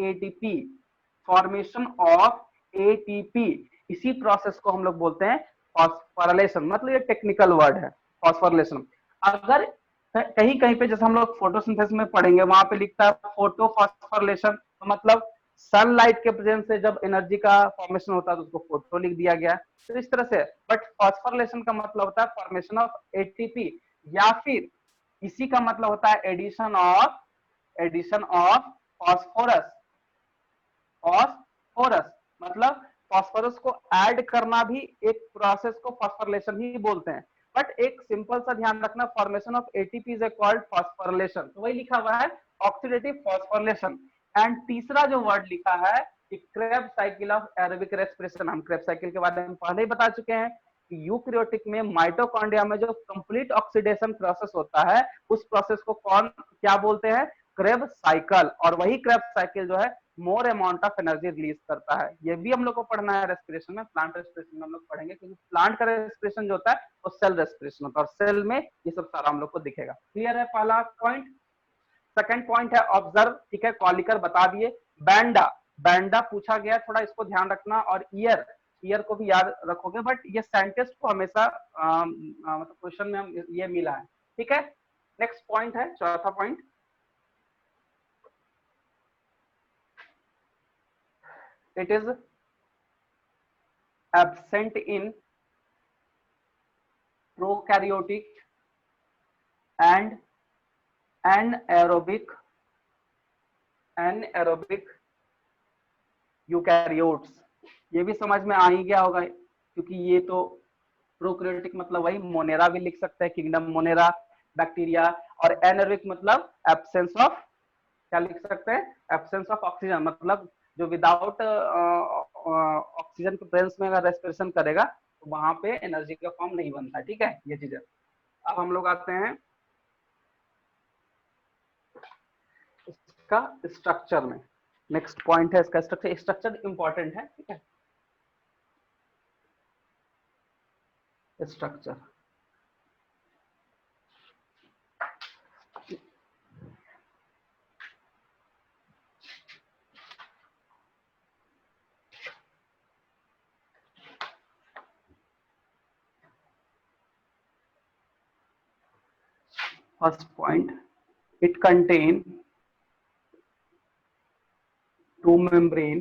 एटीपी। इसी प्रोसेस को हम लोग बोलते हैं फॉस्फोराइलेशन, मतलब ये टेक्निकल वर्ड है फॉस्फोराइलेशन। अगर कहीं कहीं पे जैसे हम लोग फोटोसिंथेसिस में पढ़ेंगे, वहां पे लिखता है फोटो फॉस्फोराइलेशन, तो मतलब सनलाइट के प्रेजेंस से जब एनर्जी का फॉर्मेशन होता है तो उसको फोटो लिख दिया गया, तो इस तरह से। बट फॉस्फोराइलेशन का मतलब होता है फॉर्मेशन ऑफ एटीपी, या फिर इसी का मतलब होता है एडिशन ऑफ फॉस्फोरस। मतलब फॉस्फोरस को ऐड करना भी एक प्रोसेस को फॉस्फोराइलेशन ही बोलते हैं। बट एक सिंपल सा ध्यान रखना, formation of ATP is called phosphorylation, तो वही लिखा हुआ है ऑक्सीडेटिव फॉस्फोराइलेशन। एंड तीसरा जो वर्ड लिखा है Krebs cycle of aerobic respiration. हम क्रेब्स साइकिल के बारे में पहले ही बता चुके हैं कि यूकैरियोटिक में माइटोकॉन्ड्रिया में जो कंप्लीट ऑक्सीडेशन प्रोसेस होता है, उस प्रोसेस को क्या बोलते हैं, क्रेब्स साइकिल। और वही क्रेब्स साइकिल जो है more amount of energy release करता है। ये भी हम लोग को पढ़ना है रेस्पिरेशन में, प्लांट रेस्पिरेशन में हम लोग पढ़ेंगे, क्योंकि प्लांट का रेस्पिरेशन जो होता है वो सेल रेस्पिरेशन होता है, और सेल में ये सब सारा हम लोग को दिखेगा। क्लियर है पहला पॉइंट। सेकंड पॉइंट है ऑब्जर्व, ठीक है, कॉलिकर बता दिए। बैंडा पूछा गया, थोड़ा इसको ध्यान रखना, और ईयर को भी याद रखोगे, बट ये साइंटिस्ट को हमेशा मतलब क्वेश्चन में हम ये मिला है, ठीक है। नेक्स्ट पॉइंट है चौथा point, it is absent in prokaryotic and anaerobic eukaryotes। ये भी समझ में आ ही गया होगा, क्योंकि ये तो प्रोकैरियोटिक मतलब वही, मोनेरा भी लिख सकते हैं, किंगडम मोनेरा बैक्टीरिया, और एनारोबिक मतलब एब्सेंस ऑफ, क्या लिख सकते हैं, एब्सेंस ऑफ ऑक्सीजन, मतलब जो विदाउट ऑक्सीजन के प्रेजेंस में अगर रेस्पिरेशन करेगा तो वहां पे एनर्जी का फॉर्म नहीं बनता है। ठीक है, ये चीजें। अब हम लोग आते हैं इसका स्ट्रक्चर में। नेक्स्ट पॉइंट है इसका स्ट्रक्चर। स्ट्रक्चर इंपॉर्टेंट है, ठीक है। Structure first point, it contain two membrane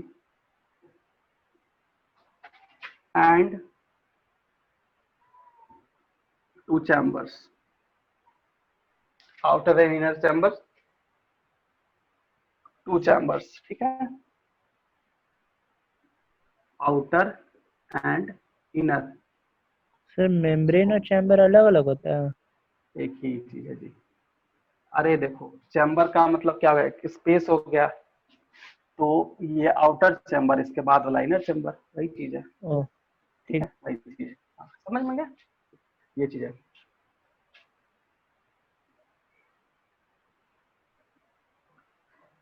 and two chambers, outer and inner chambers, two chambers, ठीक है, outer and inner। Sir membrane और चैम्बर अलग अलग होता है? एक ही चीज है जी। अरे देखो, चैम्बर का मतलब क्या है, स्पेस हो गया, तो ये आउटर चैम्बर, इसके बाद वाला इनर चैम्बर, वही चीज है। ओ ठीक है, वही चीज है, समझ में गया, ये चीज है।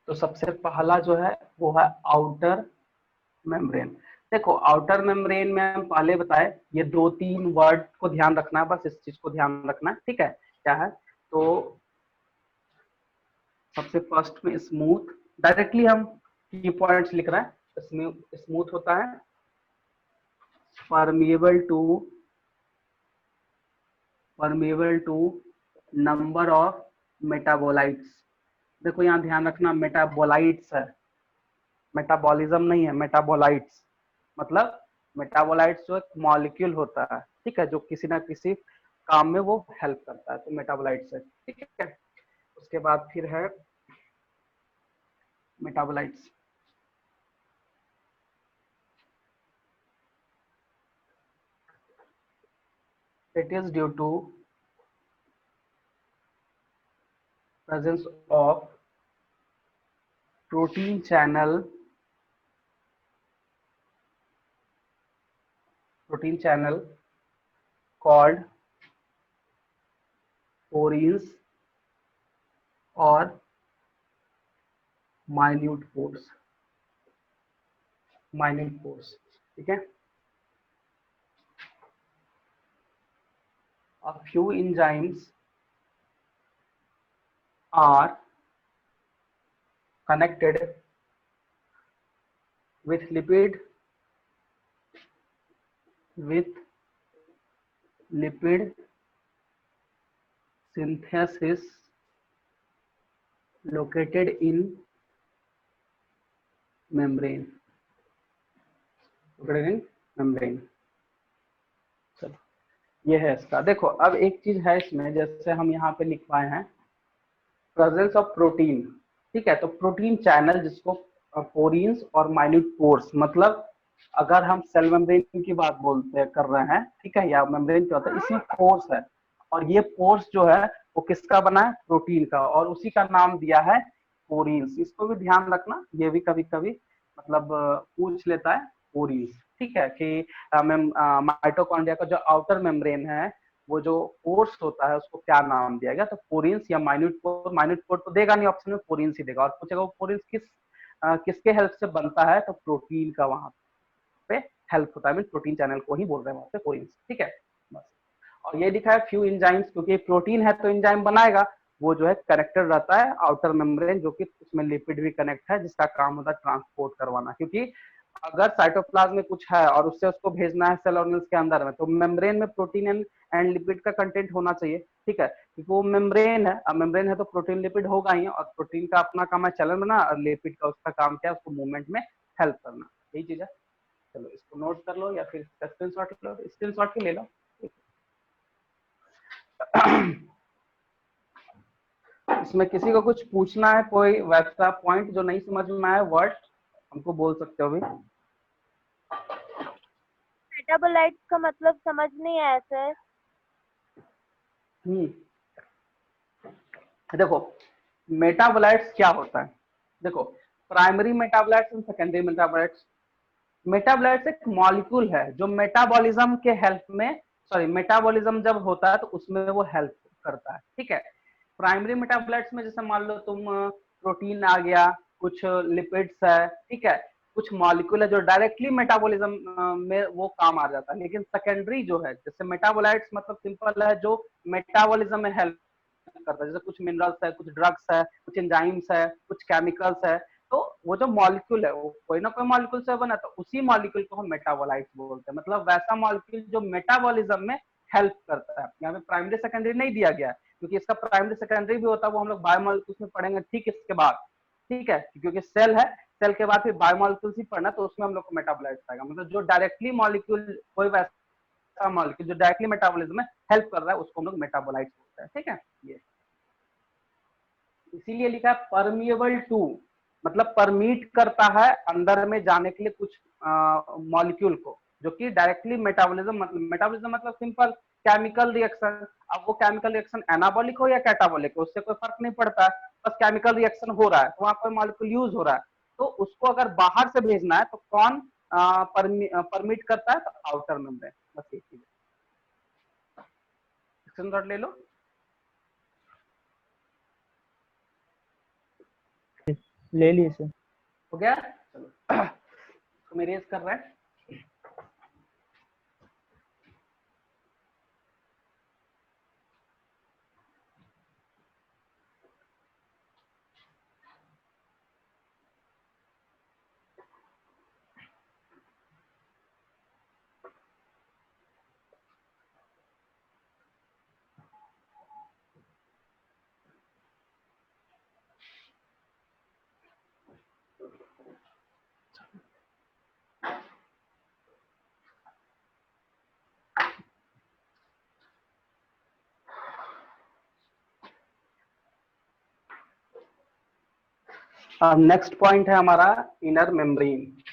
तो सबसे पहला जो है वो है आउटर मेम्ब्रेन। देखो, आउटर मेम्ब्रेन में हम पहले बताए, ये 2-3 वर्ड को ध्यान रखना है, बस इस चीज को ध्यान रखना है, ठीक है। क्या है, तो सबसे फर्स्ट में स्मूथ, डायरेक्टली हम की पॉइंट्स लिख रहे हैं। स्मूथ होता है, permeable to number of metabolites. देखो यहाँ ध्यान रखना, मेटाबोलाइट्स है, मेटाबॉलिज्म नहीं है, मेटाबोलाइट्स मतलब मेटाबोलाइट्स जो एक मॉलिक्यूल होता है, ठीक है, जो किसी ना किसी काम में वो हेल्प करता है, तो मेटाबोलाइट्स है, ठीक है। उसके बाद फिर है metabolites, it is due to presence of protein channel called porins or minute pores, ठीक है। A few enzymes are connected with lipid synthesis located in membrane, चलो ये है इसका। देखो अब एक चीज है इसमें, जैसे हम यहाँ पे लिख पाए हैं प्रेजेंस ऑफ प्रोटीन, ठीक है, तो प्रोटीन चैनल जिसको पोरीन्स और माइन्यूट पोर्स, मतलब अगर हम सेल मेम्ब्रेन की बात कर रहे हैं, ठीक है, या मेम्ब्रेन क्या होता है, इसमें पोर्स है, और ये पोर्स जो है वो किसका बना है, प्रोटीन का, और उसी का नाम दिया है पोरीन्स। इसको भी ध्यान रखना, ये भी कभी कभी मतलब पूछ लेता है पोरीन्स, ठीक है, कि माइटोकॉन्ड्रिया का जो आउटर मेम्ब्रेन है, वो जो पोर्स होता है उसको क्या नाम दिया गया, तो पोरीन्स या माइन्यूट पोर तो देगा नहीं ऑप्शन में, पोरीन्स ही देगा, और पूछेगा वो पोरीन्स किसके हेल्प से बनता है, तो प्रोटीन का वहां पे हेल्प होता है, मीन प्रोटीन चैनल को ही बोल रहे हैं वहां पे पोरीन्स, ठीक है बस। और ये लिखा है फ्यू एंजाइम्स, क्योंकि प्रोटीन है तो एंजाइम बनाएगा, वो जो है कनेक्टेड रहता है आउटर मेम्ब्रेन, जो कि उसमें लिपिड भी कनेक्ट है, जिसका काम होता है ट्रांसपोर्ट करवाना, क्योंकि अगर साइटोप्लाज्म में कुछ है और उससे उसको भेजना है सेल ऑर्गेनेल्स के अंदर में, तो मेम्ब्रेन में प्रोटीन एंड लिपिड का कंटेंट होना चाहिए, ठीक है, क्योंकि वो मेम्ब्रेन है, अब मेम्ब्रेन है तो प्रोटीन लिपिड होगा ही, और प्रोटीन का अपना काम है चलन बना, और लिपिड का उसका काम क्या है, उसको मूवमेंट में हेल्प करना, यही चीज है। चलो इसको नोट कर लो, या फिर स्क्रीनशॉट लो, स्क्रीनशॉट ही ले लो। इसमें किसी को कुछ पूछना है, कोई वैसा पॉइंट जो नहीं समझ में आया, वर्ड हमको बोल सकते हो भी। मेटाबोलाइट्स का मतलब समझ नहीं आया सर। देखो मेटाबोलाइट्स क्या होता है, देखो primary metabolites and secondary metabolites. Metabolites एक मॉलिक्यूल है जो मेटाबॉलिज्म के हेल्प में, सॉरी मेटाबॉलिज्म जब होता है तो उसमें वो हेल्प करता है, ठीक है। प्राइमरी मेटाबोलाइट्स में जैसे मान लो तुम प्रोटीन आ गया, कुछ लिपिड्स है, ठीक है, कुछ मॉलिक्यूल है जो डायरेक्टली मेटाबॉलिज्म में वो काम आ जाता है। लेकिन सेकेंडरी जो है, जैसे मेटाबोलाइट्स मतलब सिंपल है जो मेटाबॉलिज्म में हेल्प करता है, जैसे कुछ मिनरल्स है, कुछ ड्रग्स है, कुछ एंजाइम्स है, कुछ केमिकल्स है। तो वो जो मॉलिक्यूल है वो कोई ना कोई मॉलिक्यूल से बना, तो उसी मॉलिक्यूल को हम मेटाबोलाइट्स बोलते हैं। मतलब वैसा मॉलिक्यूल जो मेटाबॉलिज्म में हेल्प करता है। यहाँ पे प्राइमरी सेकेंडरी नहीं दिया गया है, क्योंकि इसका प्राइमरी सेकेंडरी भी होता है वो हम लोग बायोमॉलिक्यूल्स में पढ़ेंगे ठीक इसके बाद, ठीक है, क्योंकि सेल है, सेल के बाद फिर बायोमॉलिक्यूल्स ही पढ़ना, तो उसमें हम लोग को मेटाबोलाइट्स आएगा। मतलब जो डायरेक्टली मॉलिक्यूल, कोई वैसा मॉलिक्यूल जो डायरेक्टली मेटाबॉलिज्म में हेल्प कर रहा है उसको हम लोग मेटाबोलाइट्स बोलते हैं, ठीक है। ये इसीलिए लिखा है परमिएबल टू, मतलब परमिट करता है अंदर में जाने के लिए कुछ मॉलिक्यूल को, जो कि डायरेक्टली मेटाबॉलिज्म मतलब सिंपल केमिकल रिएक्शन। अब वो केमिकल रिएक्शन एनाबॉलिक हो या कैटाबॉलिक हो उससे कोई फर्क नहीं पड़ता है, बस केमिकल रिएक्शन हो रहा है तो वहां कोई मॉलिक्यूल यूज हो रहा है, तो उसको अगर बाहर से भेजना है तो कौन परमिट करता है, तो आउटर मेम्ब्रेन। बस एक चीज ले लो। ले लिए सर। हो गया, चलो तो मेरेज कर रहे हैं। अब नेक्स्ट पॉइंट है हमारा inner membrane.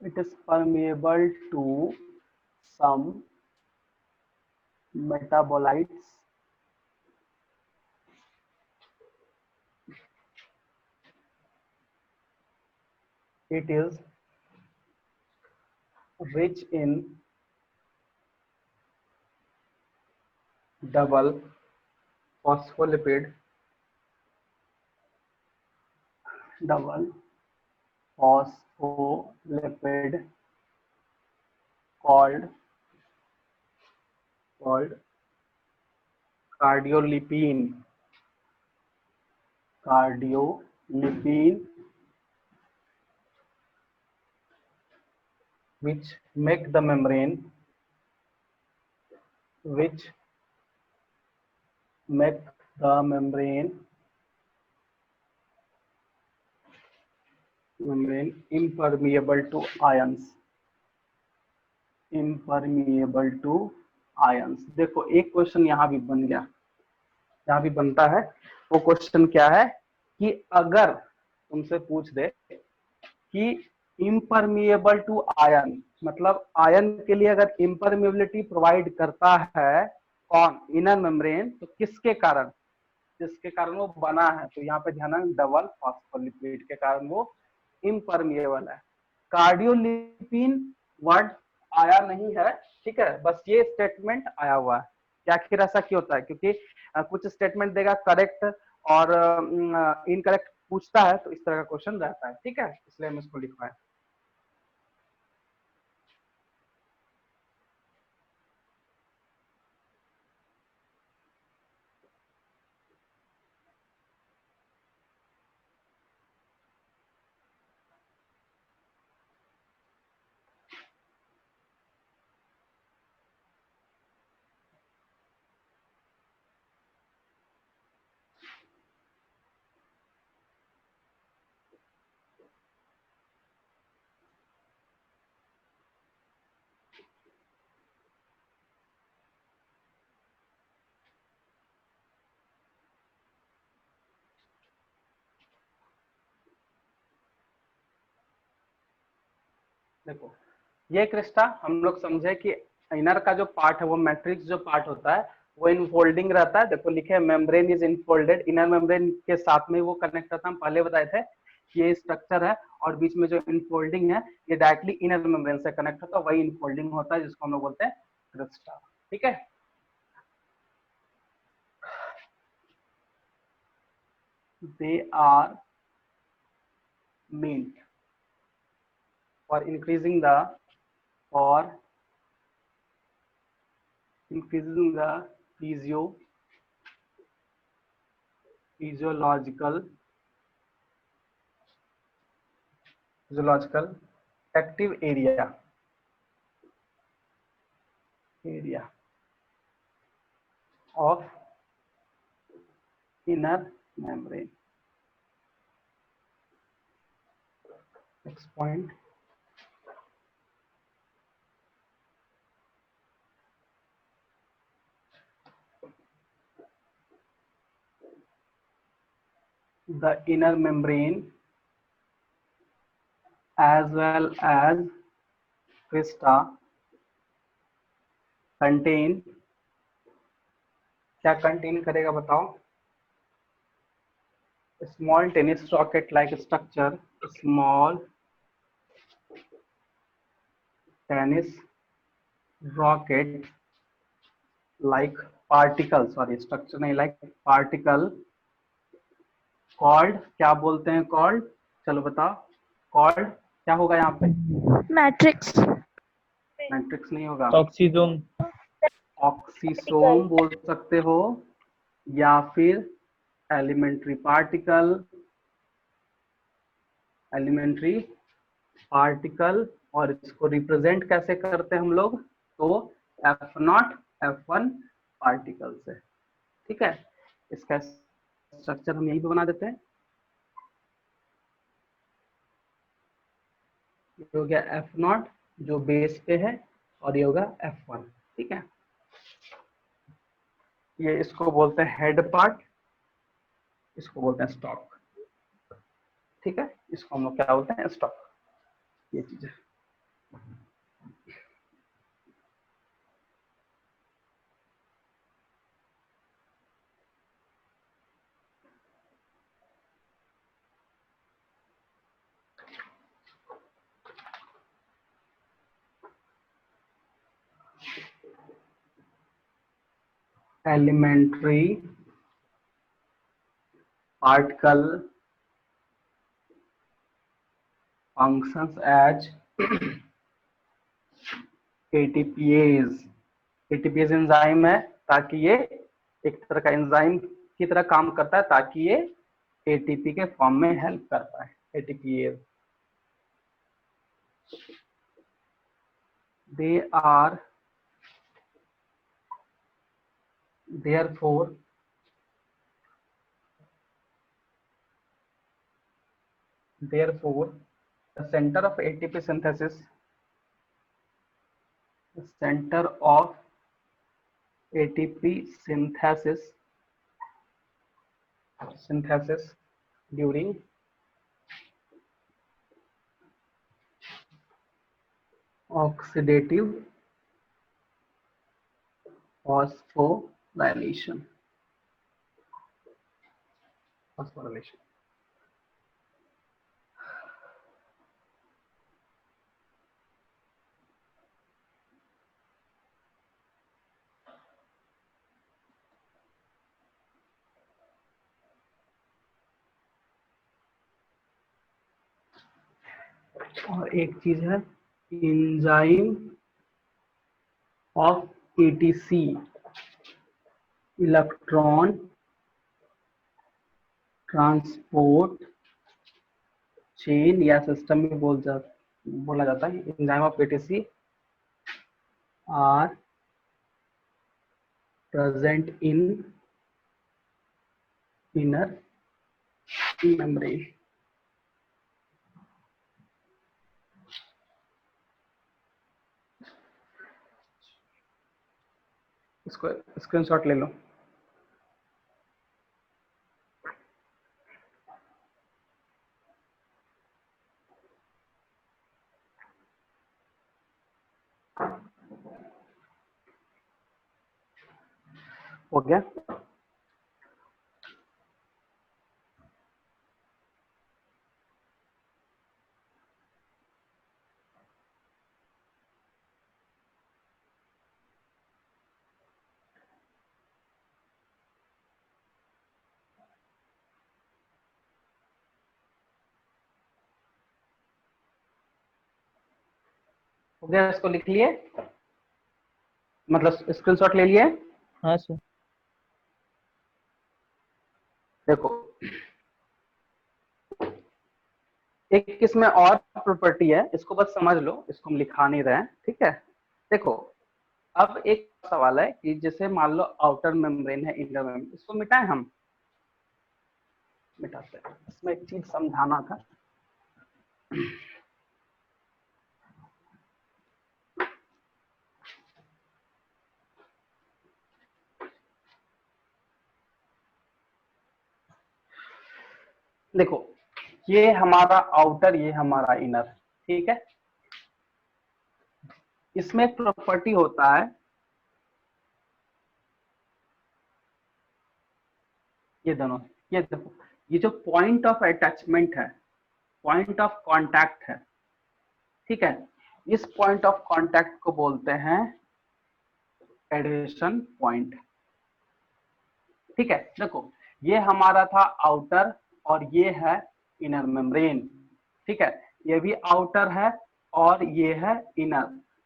It is permeable to some metabolites it is rich in double phospholipid called cardiolipine which make the membrane impermeable to ions। देखो एक क्वेश्चन यहाँ भी बन गया, यहाँ भी बनता है। वो क्वेश्चन क्या है कि अगर तुमसे पूछ दे कि इम्परमिएबल टू आयन, मतलब आयन के लिए अगर इम्परमिएबिलिटी प्रोवाइड करता है कौन, इनर मेम्ब्रेन, तो किसके कारण, जिसके कारण वो बना है, तो यहाँ पे ध्यान डबल फॉस्फोलिपिड के कारण वो इम्परमिएबल है। कार्डियोलिपिन वर्ड आया नहीं है, ठीक है, बस ये स्टेटमेंट आया हुआ है। क्या आखिर ऐसा क्यों होता है, क्योंकि कुछ स्टेटमेंट देगा करेक्ट और इनकरेक्ट पूछता है, तो इस तरह का क्वेश्चन रहता है, ठीक है, इसलिए हम इसको लिखवाए। देखो ये क्रिस्टा हम लोग समझे कि इनर का जो पार्ट है वो मैट्रिक्स जो पार्ट होता है वो इनफोल्डिंग रहता है। देखो लिखे membrane is infolded, inner membrane के साथ में वो कनेक्ट रहता है। हम पहले बताए थे कि ये स्ट्रक्चर है और बीच में जो इनफोल्डिंग है ये डायरेक्टली इनर मेम्ब्रेन से कनेक्ट होता है, वही इनफोल्डिंग होता है जिसको हम लोग बोलते हैं क्रिस्टा। ठीक है, they are meant for increasing the physiological active area of inner membrane. Next point, the inner membrane as well as crista contain, क्या कंटेन करेगा बताओ? Small tennis racket like structure, small tennis rocket like particle, sorry structure नहीं, like particle called, क्या बोलते हैं called? चलो बताओ called क्या होगा यहाँ पे? मैट्रिक्स। मैट्रिक्स नहीं होगा, ऑक्सीजोम। ऑक्सीसोम बोल सकते हो या फिर एलिमेंट्री पार्टिकल। और इसको रिप्रेजेंट कैसे करते हैं हम लोग? तो F0 F1 पार्टिकल से। ठीक है, इसका स्ट्रक्चर हम यहीं पे बना देते हैं। ये हो गया F0 जो बेस पे है और ये होगा F1। ठीक है, ये इसको बोलते हैं हेड पार्ट, इसको बोलते हैं स्टॉक। ठीक है, इसको हम लोग क्या बोलते हैं? स्टॉक। ये चीज है। Elementary particle functions as ATPase। ATPase enzyme है ताकि ये एक तरह का एंजाइम की तरह काम करता है ताकि ये ATP के फॉर्म में हेल्प करता है। ATPase they are therefore the center of ATP synthesis, the center of ATP synthesis during oxidative phosphorylation। और एक चीज है enzyme of ATC, electron transport chain या सिस्टम में बोला जाता है। Enzyme of ATC are present in inner membrane. इसको स्क्रीनशॉट ले लो। हो गया। हो गया, इसको लिख लिए, मतलब स्क्रीनशॉट ले लिए। हाँ सर। देखो एक इसमें और प्रॉपर्टी है, इसको बस समझ लो, इसको हम लिखा नहीं रहे हैं, ठीक है। देखो अब एक सवाल है कि जैसे मान लो आउटर मेम्ब्रेन है, इनर मेम्ब्रेन, इसको मिटाएं हम, मिटाते हैं। इसमें एक चीज समझाना था। देखो ये हमारा आउटर, ये हमारा इनर, ठीक है। इसमें एक प्रॉपर्टी होता है, ये दोनों, ये देखो, ये जो पॉइंट ऑफ अटैचमेंट है, पॉइंट ऑफ कांटेक्ट है, ठीक है, इस पॉइंट ऑफ कांटेक्ट को बोलते हैं एडहेशन पॉइंट, ठीक है। देखो ये हमारा था आउटर और ये है इनर मेम्ब्रेन, ठीक है। ये भी आउटर है और ये है इनर,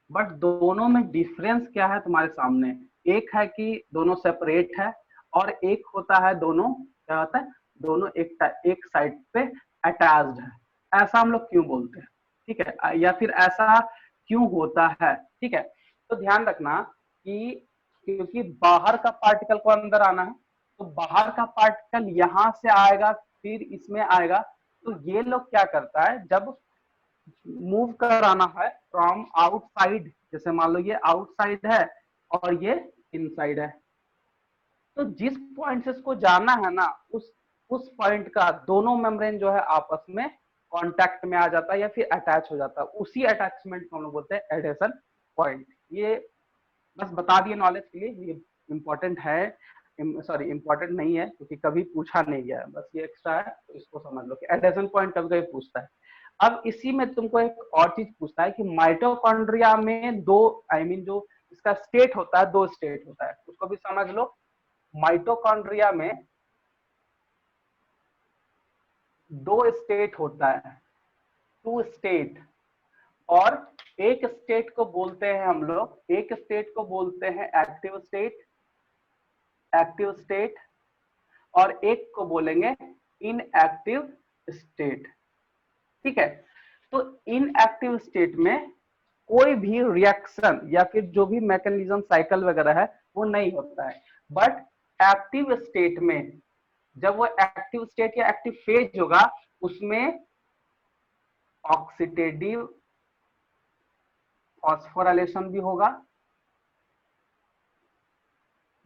बट दोनों में डिफरेंस क्या है तुम्हारे सामने, एक है कि दोनों सेपरेट है और एक होता है दोनों क्या होता है, दोनों एक साइड पे अटैच्ड है। ऐसा हम लोग क्यों बोलते हैं, ठीक है, या फिर ऐसा क्यों होता है, ठीक है। तो ध्यान रखना कि क्योंकि बाहर का पार्टिकल को अंदर आना है, तो बाहर का पार्टिकल यहां से आएगा फिर इसमें आएगा, तो ये लोग क्या करता है, जब मूव कराना है फ्रॉम आउटसाइड, जैसे मान लो ये आउटसाइड है और ये इनसाइड है, तो जिस पॉइंट से इसको जाना है ना, उस पॉइंट का दोनों मेम्ब्रेन जो है आपस में कांटेक्ट में आ जाता है या फिर अटैच हो जाता है, उसी अटैचमेंट को हम लोग बोलते हैं एडहेशन पॉइंट। ये बस बता दिए नॉलेज के लिए, ये इम्पोर्टेंट है, सॉरी इम्पोर्टेंट नहीं है क्योंकि कभी पूछा नहीं गया है, बस ये एक्स्ट्रा है, तो इसको समझ लो कि एडहेशन पॉइंट कभी कभी पूछता है। अब इसी में तुमको एक और चीज पूछता है कि माइटोकॉन्ड्रिया में दो, आई मीन जो इसका स्टेट होता है, दो स्टेट होता है, उसको भी समझ लो। माइटोकॉन्ड्रिया में दो स्टेट होता है, टू स्टेट, और एक स्टेट को बोलते हैं हम लोग, एक स्टेट को बोलते हैं एक्टिव स्टेट, एक्टिव स्टेट, और एक को बोलेंगे इनएक्टिव स्टेट, ठीक है। तो इनएक्टिव स्टेट में कोई भी रिएक्शन या फिर जो भी मैकेनिज्म साइकिल वगैरह है वो नहीं होता है, बट एक्टिव स्टेट में जब वो एक्टिव स्टेट या एक्टिव फेज होगा उसमें ऑक्सीडेटिव फॉस्फोराइलेशन भी होगा,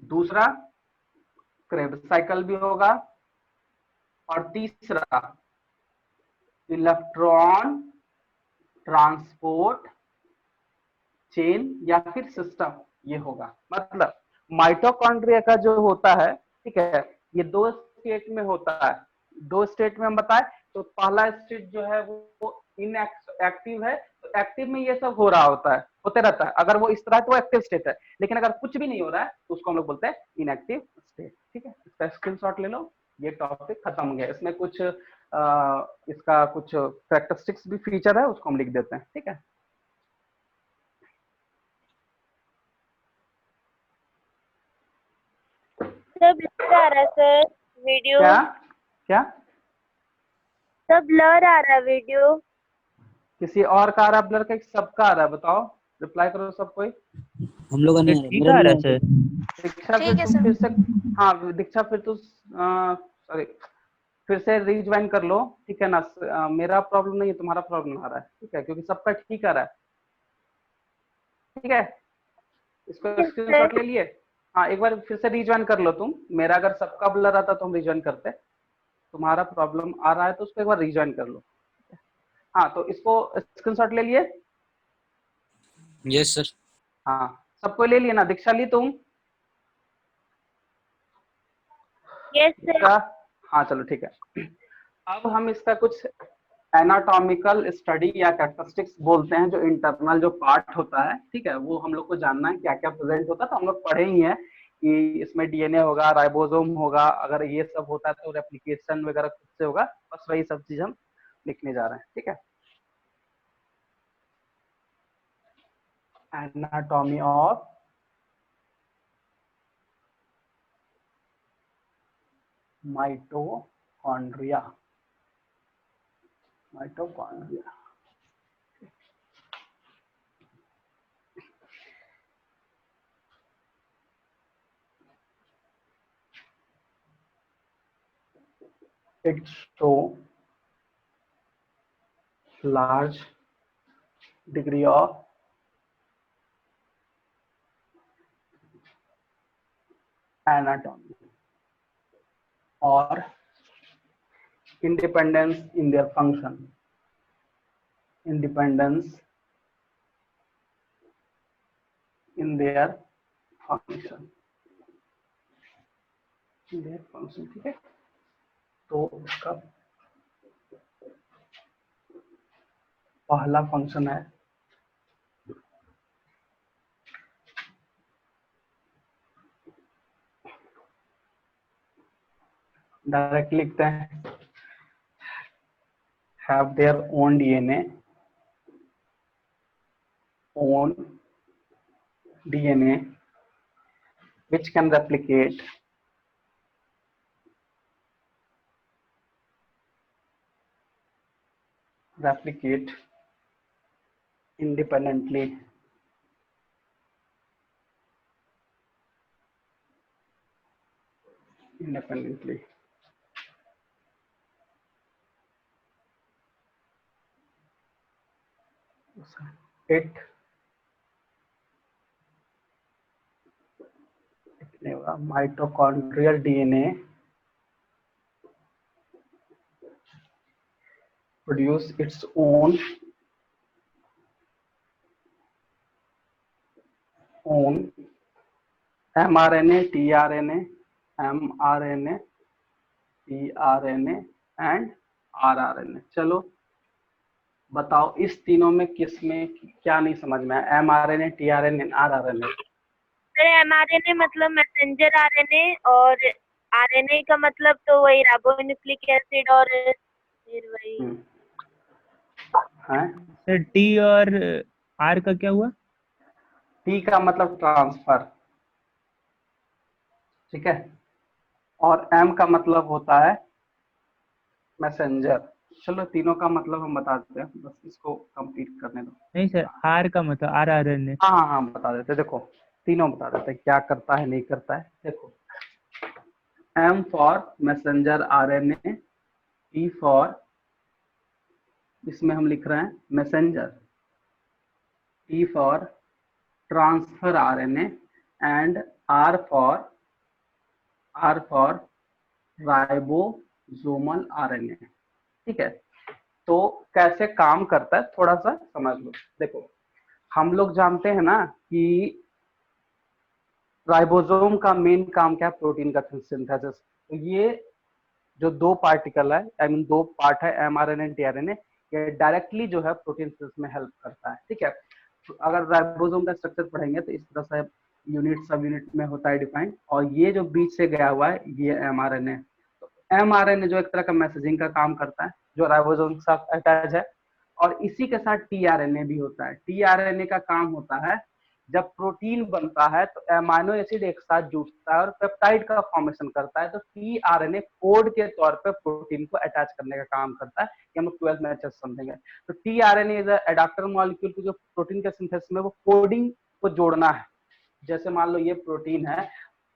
दूसरा क्रेब्स साइकिल भी होगा, और तीसरा इलेक्ट्रॉन ट्रांसपोर्ट चेन या फिर सिस्टम ये होगा। मतलब माइटोकॉन्ड्रिया का जो होता है, ठीक है, ये दो स्टेट में होता है, दो स्टेट में हम बताए, तो पहला स्टेट जो है वो इनएक्टिव है, तो एक्टिव में ये सब हो रहा होता है, होते रहता है, अगर वो इस तरह तो एक्टिव स्टेट है, लेकिन अगर कुछ भी नहीं हो रहा है तो उसको हम लोग बोलते हैं इनएक्टिव स्टेट, ठीक है। इसका स्क्रीनशॉट ले लो, ये टॉपिक खत्म हो गया। इसमें कुछ इसका कुछ कैरेक्टरिस्टिक्स भी फीचर है, उसको हम लिख देते हैं, ठीक है। सर ब्लर आ रहा है सर वीडियो, क्या क्या सर ब्लर आ रहा है वीडियो। किसी और का आ रहा है ब्लर का, सबका आ रहा है, बताओ, रिप्लाई करो सब कोई। हम लोग का नहीं आ रहा, ठीक मेरा आ रहा नहीं है आ रहा। सर। दीक्षा ठीक है तुम सर। फिर से, हाँ दीक्षा फिर तू सॉरी फिर से रिज्वाइन कर लो, ठीक है ना। मेरा प्रॉब्लम नहीं है, तुम्हारा प्रॉब्लम आ रहा है, ठीक है, क्योंकि सबका ठीक आ रहा है, ठीक है। इसको स्क्रीनशॉट ले लिए, हाँ एक बार फिर से रिज्वाइन कर लो तुम। मेरा अगर सबका ब्लर आता तो हम रिज्वाइन करते, तुम्हारा प्रॉब्लम आ रहा है तो उसको एक बार रिज्वाइन कर लो। हाँ तो इसको स्क्रीनशॉट ले लिए, यस सर। हाँ सबको ले लिए ना, दीक्षा ली तुम, यस सर। इसका, हाँ चलो ठीक है। अब हम इसका कुछ एनाटॉमिकल स्टडी या कैरेक्टरिस्टिक्स बोलते हैं, जो इंटरनल जो पार्ट होता है, ठीक है, वो हम लोग को जानना है क्या क्या प्रेजेंट होता है। तो हम लोग पढ़े ही हैं कि इसमें डीएनए होगा, राइबोसोम होगा, अगर ये सब होता है तो रेप्लिकेशन वगैरह खुद से होगा। बस वही सब चीज हम लिखने जा रहे हैं, ठीक है। Anatomy of mitochondria. Mitochondria, it show large degree of anatomy or independence in their function. Independence in their function. In their function, ठीक है। तो इसका पहला फंक्शन है डायरेक्ट लिखते हैं, have their own DNA, which can replicate independently it mitochondrial DNA produce its own mRNA, tRNA, mRNA, tRNA and rRNA। चलो बताओ इस तीनों में किस में क्या नहीं समझ में आया? mRNA, tRNA, rRNA। Sir mRNA मतलब मैसेंजर आरएनए, और आरएनए का मतलब तो वही राइबोन्यूक्लिक एसिड, और फिर वही हैं? सर टी और आर का क्या हुआ? टी का मतलब ट्रांसफर, ठीक है, और एम का मतलब होता है मैसेंजर। चलो तीनों का मतलब हम बता देते हैं, बस इसको कंप्लीट करने दो। नहीं सर, आर का मतलब आर आर एन ए। हाँ हाँ हाँ बता देते हैं, देखो तीनों बता देते हैं क्या करता है नहीं करता है। देखो M for messenger RNA, T for, इसमें हम लिख रहे हैं messenger, T for transfer RNA and R for ribosomal RNA, ठीक है। तो कैसे काम करता है थोड़ा सा समझ लो। देखो हम लोग जानते हैं ना कि राइबोसोम का मेन काम क्या है? प्रोटीन का सिंथेसिस। तो ये जो दो पार्टिकल है, आई मीन दो पार्ट है, एमआरएनए एंड टीआरएनए, ये डायरेक्टली जो है प्रोटीन सिंथेसिस में हेल्प करता है, ठीक है। तो अगर राइबोसोम का स्ट्रक्चर पढ़ेंगे तो इस तरह से यूनिट सब यूनिट में होता है डिफाइंड, और ये जो बीच से गया हुआ है ये एमआरएनए। तो एमआरएनए जो एक तरह का मैसेजिंग का काम करता है, जो राइबोसोम के साथ अटैच है, और इसी के साथ टीआरएनए भी होता है। टीआरएनए का काम होता है जब प्रोटीन बनता है तो एमाइनो एसिड एक साथ जुड़ता है और पेप्टाइड का फॉर्मेशन करता है, तो टीआरएनए कोड के तौर पे प्रोटीन को अटैच करने का काम करता है। ये हम 12th में अच्छे से समझेंगे। तो टीआरएनए इज एडाप्टर मॉलिक्यूल की जो प्रोटीन के सिंथेसिस में वो कोडिंग को जोड़ना है। जैसे मान लो ये प्रोटीन है,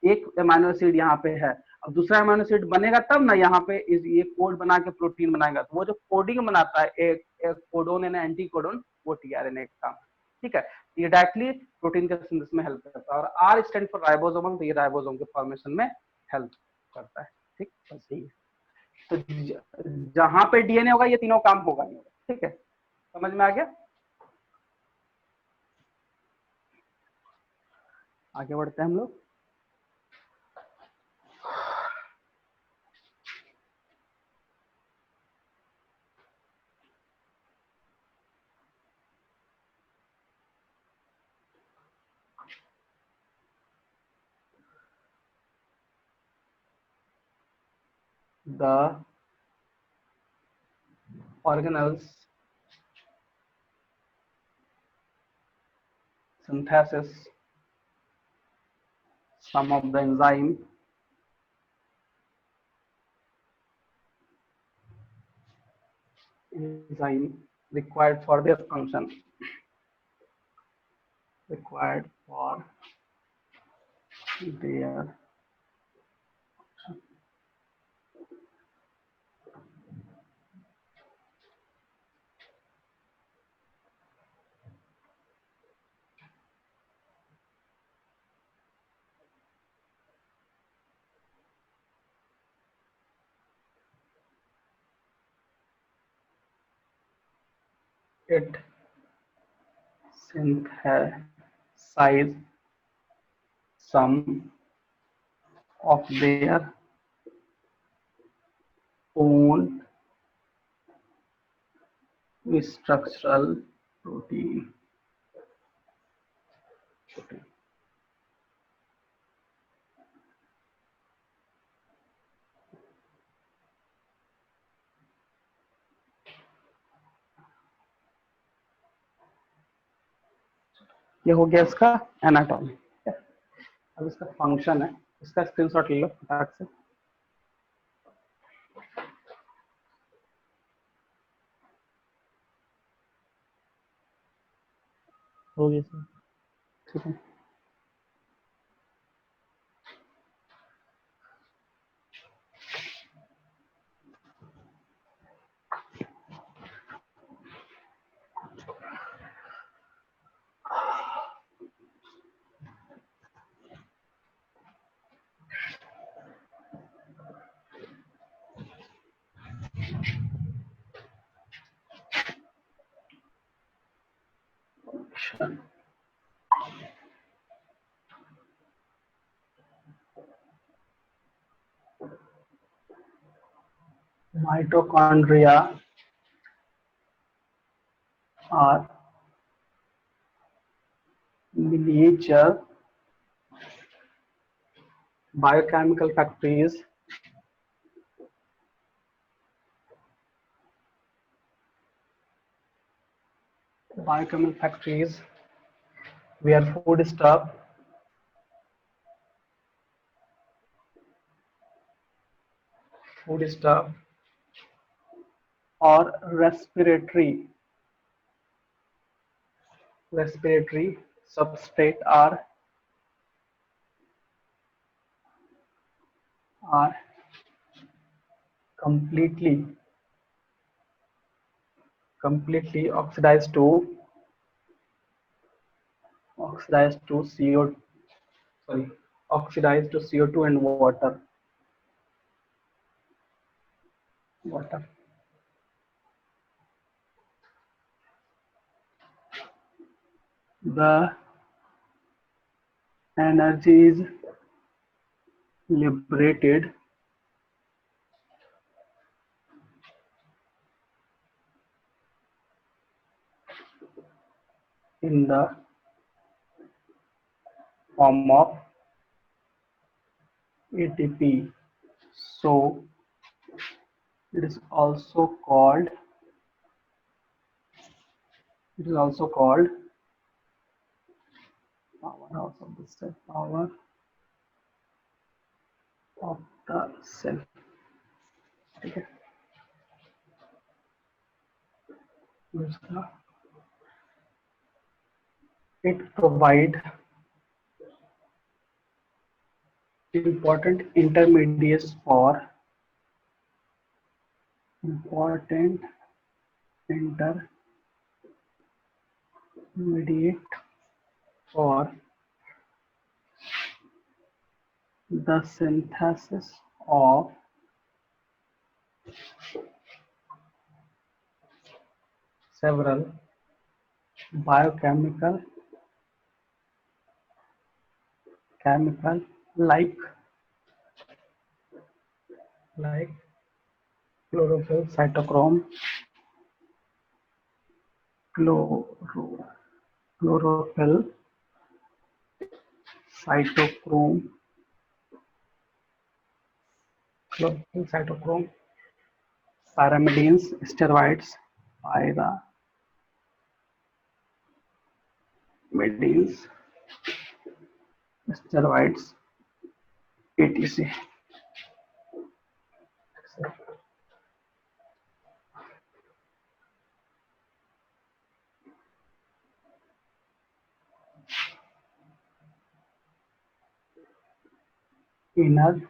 एक एमाइनो एसिड यहाँ पे है, अब दूसरा एमाइनो एसिड बनेगा तब ना यहाँ पे ये कोड बना के प्रोटीन बनाएगा। तो वो जो कोडिंग बनाता है एक कोडोन एंड एंटी कोडोन, वो टीआरएनए का काम है, ठीक है। ये डायरेक्टली प्रोटीन के सिंथेसिस में हेल्प करता है। और आर स्टैंड फॉर राइबोसोमल, तो ये राइबोसोम के फॉर्मेशन में हेल्प करता है, ठीक, बस यही है। तो जहां पे डीएनए होगा ये तीनों काम होगा ही होगा, ठीक है, समझ में आ गया? आगे बढ़ते हैं हम लोग। the organelles synthesis some of the enzyme required for their function, required for their it synthesize some of their own structural protein. ये हो गया इसका एनाटॉमी। अब इसका फंक्शन है, इसका स्क्रीनशॉट ले लो फटाक से। हो गया सर। ठीक है, mitochondria are miniature biochemical factories where foodstuff or respiratory substrate are completely oxidized to CO2 and water. The energy is liberated in the form of ATP. So it is also called powerhouse of the cell, power of the cell. ठीक है, it provide important intermediates for the synthesis of several biochemical like chlorophyll, cytochrome, chlorophyll, cytochrome, chlorophyll, cytochrome, pyrimidines, steroids, pyrimidines, steroids, etc. Inner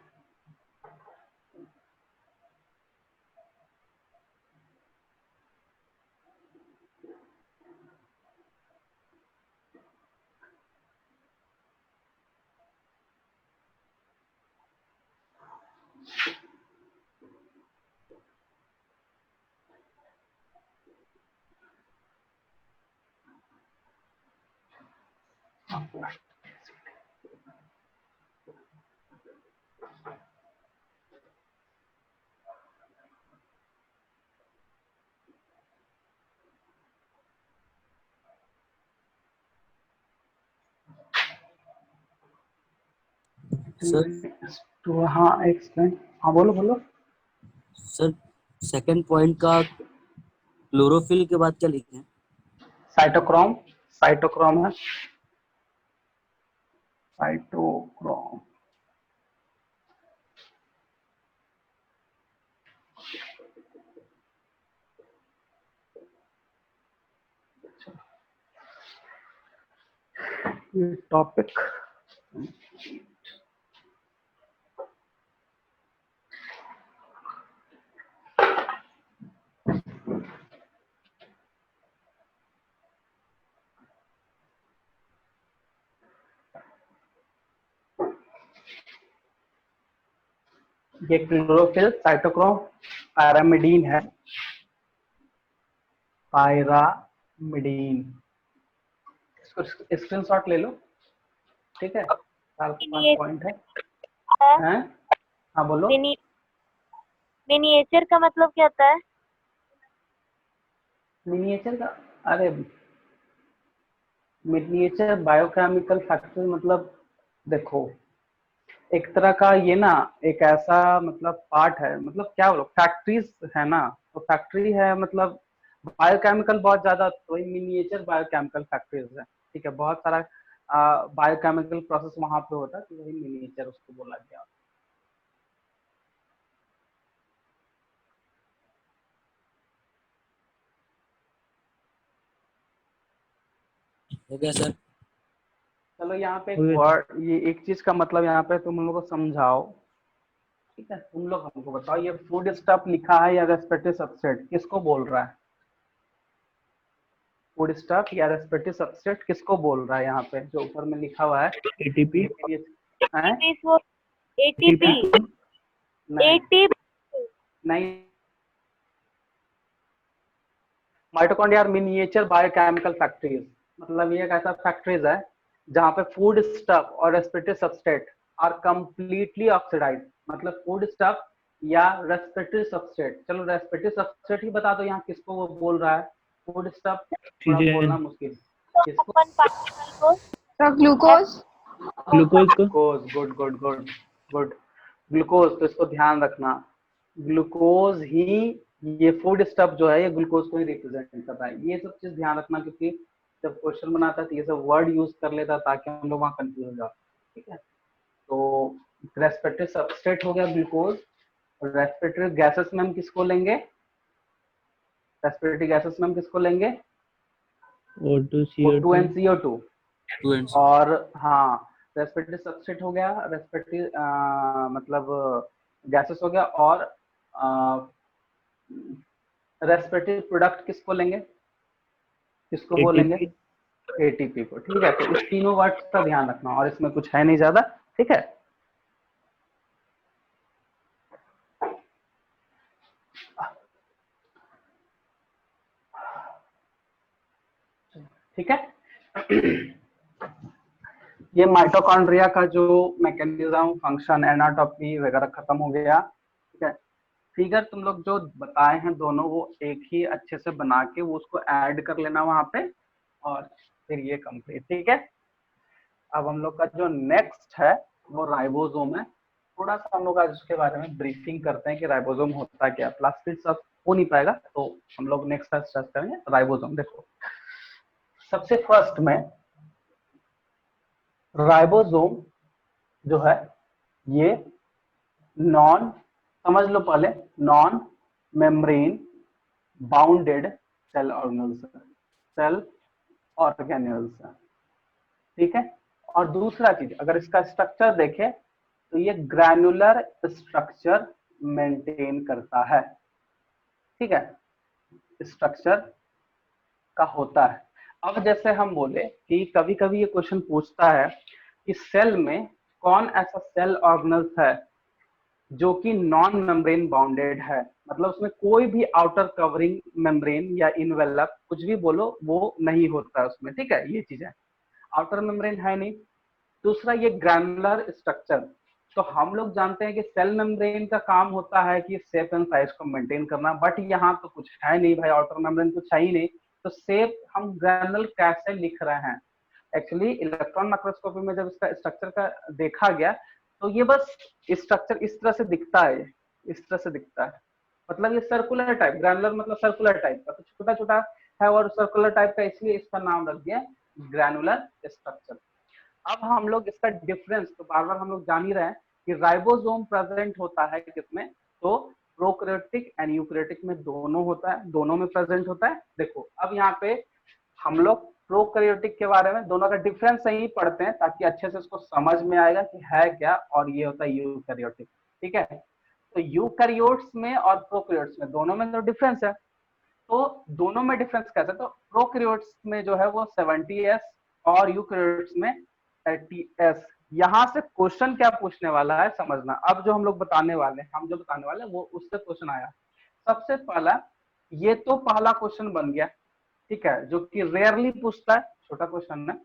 sir तो हाँ एक second, हाँ बोलो बोलो। Sir second point का chlorophyll के बाद क्या लिखे हैं? साइटोक्रोम, साइटोक्रोम है, साइटोक्रोम। ये टॉपिक ये क्लोरोफिल, साइटोक्रोम, पैरामिडीन है, पैरामिडीन। इसको स्क्रीनशॉट ले लो, ठीक है। 4-5 पॉइंट है। हैं? हाँ बोलो। मिनिएचर का मतलब क्या होता है? मिनिएचर का, अरे मिनिएचर बायोकेमिकल फैक्ट्री मतलब देखो एक तरह का ये ना एक ऐसा मतलब पार्ट है, मतलब क्या बोलो फैक्ट्रीज है ना, तो फैक्ट्री है मतलब बायोकेमिकल बहुत ज्यादा, तो वही मिनिएचर बायोकेमिकल फैक्ट्रीज है, ठीक है। बहुत सारा बायोकेमिकल प्रोसेस वहां पे होता है, तो वही मिनिएचर उसको बोला गया। हो गया सर? चलो यहाँ पे एक हो गया। वर्ड, ये एक चीज का मतलब यहाँ पे तुम लोगों को समझाओ, ठीक है। तुम लोग हमको बताओ ये फूड स्टफ लिखा है या रेस्पिरेटरी सबस्ट्रेट, किसको बोल रहा है? फूड स्टफ या रेस्पिरेटरी सबस्ट्रेट किसको बोल रहा है? यहाँ पे जो ऊपर में लिखा हुआ है एटीपी, हैं? एटीपी नहीं एटीपी नहीं, माइटोकॉन्ड्रिया मिनिएचर बायोकेमिकल फैक्ट्रीज, मतलब ये एक ऐसा फैक्ट्रीज है जहाँ पे फूड स्टफ और respiratory substrate are completely oxidize, मतलब फूड स्टफ या रेस्पिरेटरी सबस्ट्रेट। चलो रेस्पिरेटरी सबस्ट्रेट ही बता दो यहाँ किसको वो बोल रहा है, फूड स्टफ थोड़ा बोलना मुश्किल, किसको? ग्लूकोज, ग्लूकोज को। Glucose, good good good good, glucose. तो इसको ध्यान रखना, ग्लूकोज ही ये फूड स्टफ जो है ये ग्लूकोज को ही रिप्रेजेंट करता है। ये सब चीज ध्यान रखना क्योंकि जब क्वेश्चन बनाता है तो ये सब वर्ड यूज कर लेता है ताकि हम लोग वहाँ कंफ्यूज हो जाए, ठीक है। तो रेस्पिरेटरी सबस्ट्रेट हो गया ग्लूकोज, और रेस्पिरेटरी गैसेस में हम किसको लेंगे? रेस्पिरेटरी गैसेस में हम किसको लेंगे? O2 O2 CO2 and CO2। 2 and और हाँ रेस्पिरेटरी सबस्ट्रेट हो गया, रेस्पिरेटरी मतलब गैसेस हो गया, और रेस्पिरेटरी प्रोडक्ट किसको लेंगे, किसको बोलेंगे? एटीपी को, ठीक है। तो इस तीनों वर्ड्स का ध्यान रखना, और इसमें कुछ है नहीं ज्यादा, ठीक है। ठीक है। ये माइटोकॉन्ड्रिया का जो मैकेनिज्म, फंक्शन, एनाटॉमी वगैरह खत्म हो गया, ठीक है। फिगर तुम लोग जो बताए हैं दोनों वो एक ही अच्छे से बना के वो उसको ऐड कर लेना वहां पे, और फिर ये कंप्लीट, ठीक है। अब हम लोग का जो नेक्स्ट है वो राइबोसोम है, थोड़ा सा हम लोग आज उसके बारे में ब्रीफिंग करते हैं कि राइबोसोम होता क्या। प्लास्टिड सब हो नहीं पाएगा तो हम लोग नेक्स्ट क्लास स्टार्ट करेंगे। राइबोसोम देखो, सबसे फर्स्ट में राइबोसोम जो है ये नॉन, समझ लो पहले, non membrane bounded cell organelles, cell organelles, ठीक है। और दूसरा चीज, अगर इसका स्ट्रक्चर देखें तो ये ग्रैनुलर स्ट्रक्चर मेंटेन करता है, ठीक है, स्ट्रक्चर का होता है। अब जैसे हम बोले कि कभी कभी ये क्वेश्चन पूछता है कि सेल में कौन ऐसा सेल ऑर्गेनेल्स है जो कि नॉन मेम्ब्रेन बाउंडेड है, मतलब उसमें कोई भी आउटर कवरिंग मेम्ब्रेन या इनवेलप कुछ भी बोलो वो नहीं होता है उसमें, ठीक है। ये चीज है, आउटर मेम्ब्रेन है नहीं। दूसरा ये ग्रैनुलर स्ट्रक्चर, तो हम लोग जानते हैं कि सेल मेम्ब्रेन का काम होता है कि शेप एंड साइज को मेंटेन करना, बट यहाँ तो कुछ है नहीं भाई, आउटर मेम्ब्रेन कुछ है ही नहीं, तो शेप हम ग्रैनुलर कैसे लिख रहे हैं। एक्चुअली इलेक्ट्रॉन माइक्रोस्कोपी में जब इसका स्ट्रक्चर का देखा गया तो ये बस स्ट्रक्चर इस तरह से दिखता है, इस तरह से दिखता है, मतलब ये सर्कुलर टाइप, ग्रैनुलर मतलब सर्कुलर टाइप का, तो छोटा छोटा है और सर्कुलर टाइप का, इसलिए इसका नाम रख दिया ग्रैनुलर स्ट्रक्चर। अब हम लोग इसका डिफरेंस तो बार बार हम लोग जान ही रहे हैं कि राइबोसोम प्रेजेंट होता है किसमें, तो प्रोकैरियोटिक एंड यूकैरियोटिक में दोनों होता है, दोनों में प्रेजेंट होता है। देखो अब यहाँ पे हम लोग प्रोकैरियोटिक के बारे में दोनों का डिफरेंस सही पढ़ते हैं ताकि अच्छे से उसको समझ में आएगा कि है क्या, और ये होता है यूकैरियोटिक, ठीक है। तो यूकैरियोट्स में और प्रोकैरियोट्स में दोनों में तो डिफरेंस है, तो दोनों में डिफरेंस कैसे, तो प्रोकैरियोट्स में जो है वो 70s और यूकैरियोट्स में 80s। यहाँ से क्वेश्चन क्या पूछने वाला है समझना, अब जो हम लोग बताने वाले हैं, हम जो बताने वाले हैं वो उससे क्वेश्चन आया। सबसे पहला, ये तो पहला क्वेश्चन बन गया, ठीक है, जो कि रेयरली पूछता है, छोटा क्वेश्चन है।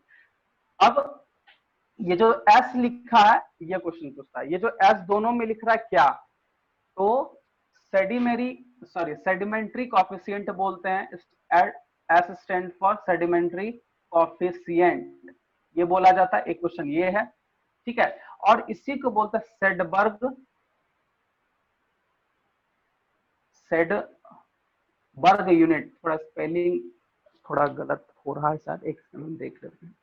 अब ये जो एस लिखा है ये क्वेश्चन पूछता है, ये जो एस दोनों में लिख रहा है क्या, तो सेडिमेंट्री कॉफिशिएंट बोलते हैं, S stand for sedimentary coefficient, ये बोला जाता है। एक क्वेश्चन ये है, ठीक है, और इसी को बोलते हैं सेडबर्ग यूनिट। थोड़ा स्पेलिंग थोड़ा गलत हो रहा है शायद, एक सेकंड देख लेते हैं,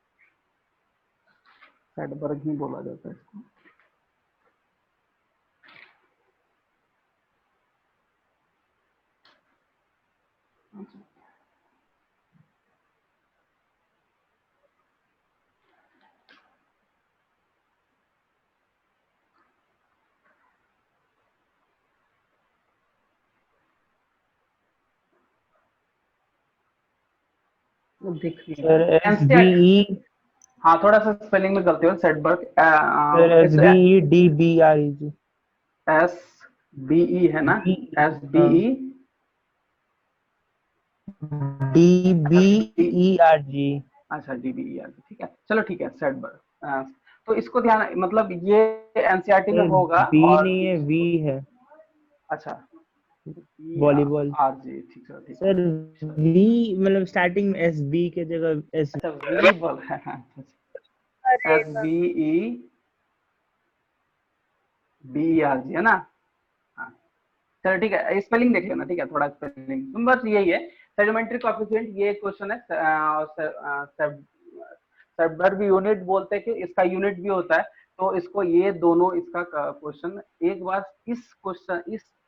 सेडबर्ग ही बोला जाता है इसको। सर SBE, हाँ थोड़ा सा स्पेलिंग में गलती हो, सेडबर्ग, सर SBEDBREG, SBE है ना, SBE DBERG, अच्छा DBERG, ठीक है, चलो ठीक है, सेडबर्ग। तो इसको ध्यान, मतलब ये एनसीईआरटी में होगा, बी और नहीं है, V है, अच्छा वॉलीबॉल। RG, ठीक है, ठीक है सर V मतलब स्टार्टिंग में SB के जगह S, अच्छा वी बोल है, SBEBRG है ना, हाँ चलो ठीक है, स्पेलिंग देख लेना, ठीक है, थोड़ा स्पेलिंग बस यही है। सेडिमेंट्री कॉफिशिएंट ये क्वेश्चन है, सेडबर्ग यूनिट बोलते हैं कि इसका यूनिट भी होता है, तो इसको ये दोनों इसका क्वेश्चन एक बार इस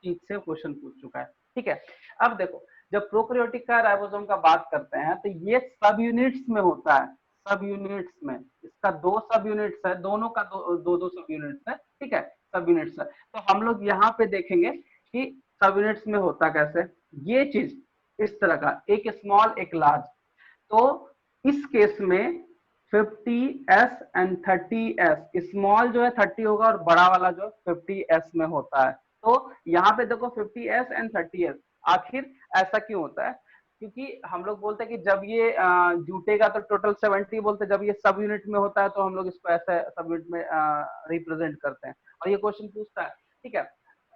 चीज से क्वेश्चन पूछ चुका है, ठीक है। अब देखो जब प्रोकैरियोटिक का राइबोसोम का बात करते हैं तो ये सब यूनिट्स में होता है, सब यूनिट्स में, इसका 2 सब यूनिट्स है, दोनों का दो सब यूनिट्स है, ठीक है, सब यूनिट्स है। तो हम लोग यहाँ पे देखेंगे कि सब यूनिट्स में होता कैसे, ये चीज इस तरह का, एक स्मॉल एक लार्ज। तो इस केस में 50s एंड 30s, स्मॉल जो है 30 होगा और बड़ा वाला जो 50s में होता है। तो यहाँ पे देखो 50s एंड 30s, आखिर ऐसा क्यों होता है, क्योंकि हम लोग बोलते हैं कि जब ये जुटेगा तो टोटल 70 बोलते हैं, जब ये सब यूनिट में होता है तो हम लोग इसको ऐसे सब यूनिट में रिप्रेजेंट करते हैं, और ये क्वेश्चन पूछता है, ठीक है।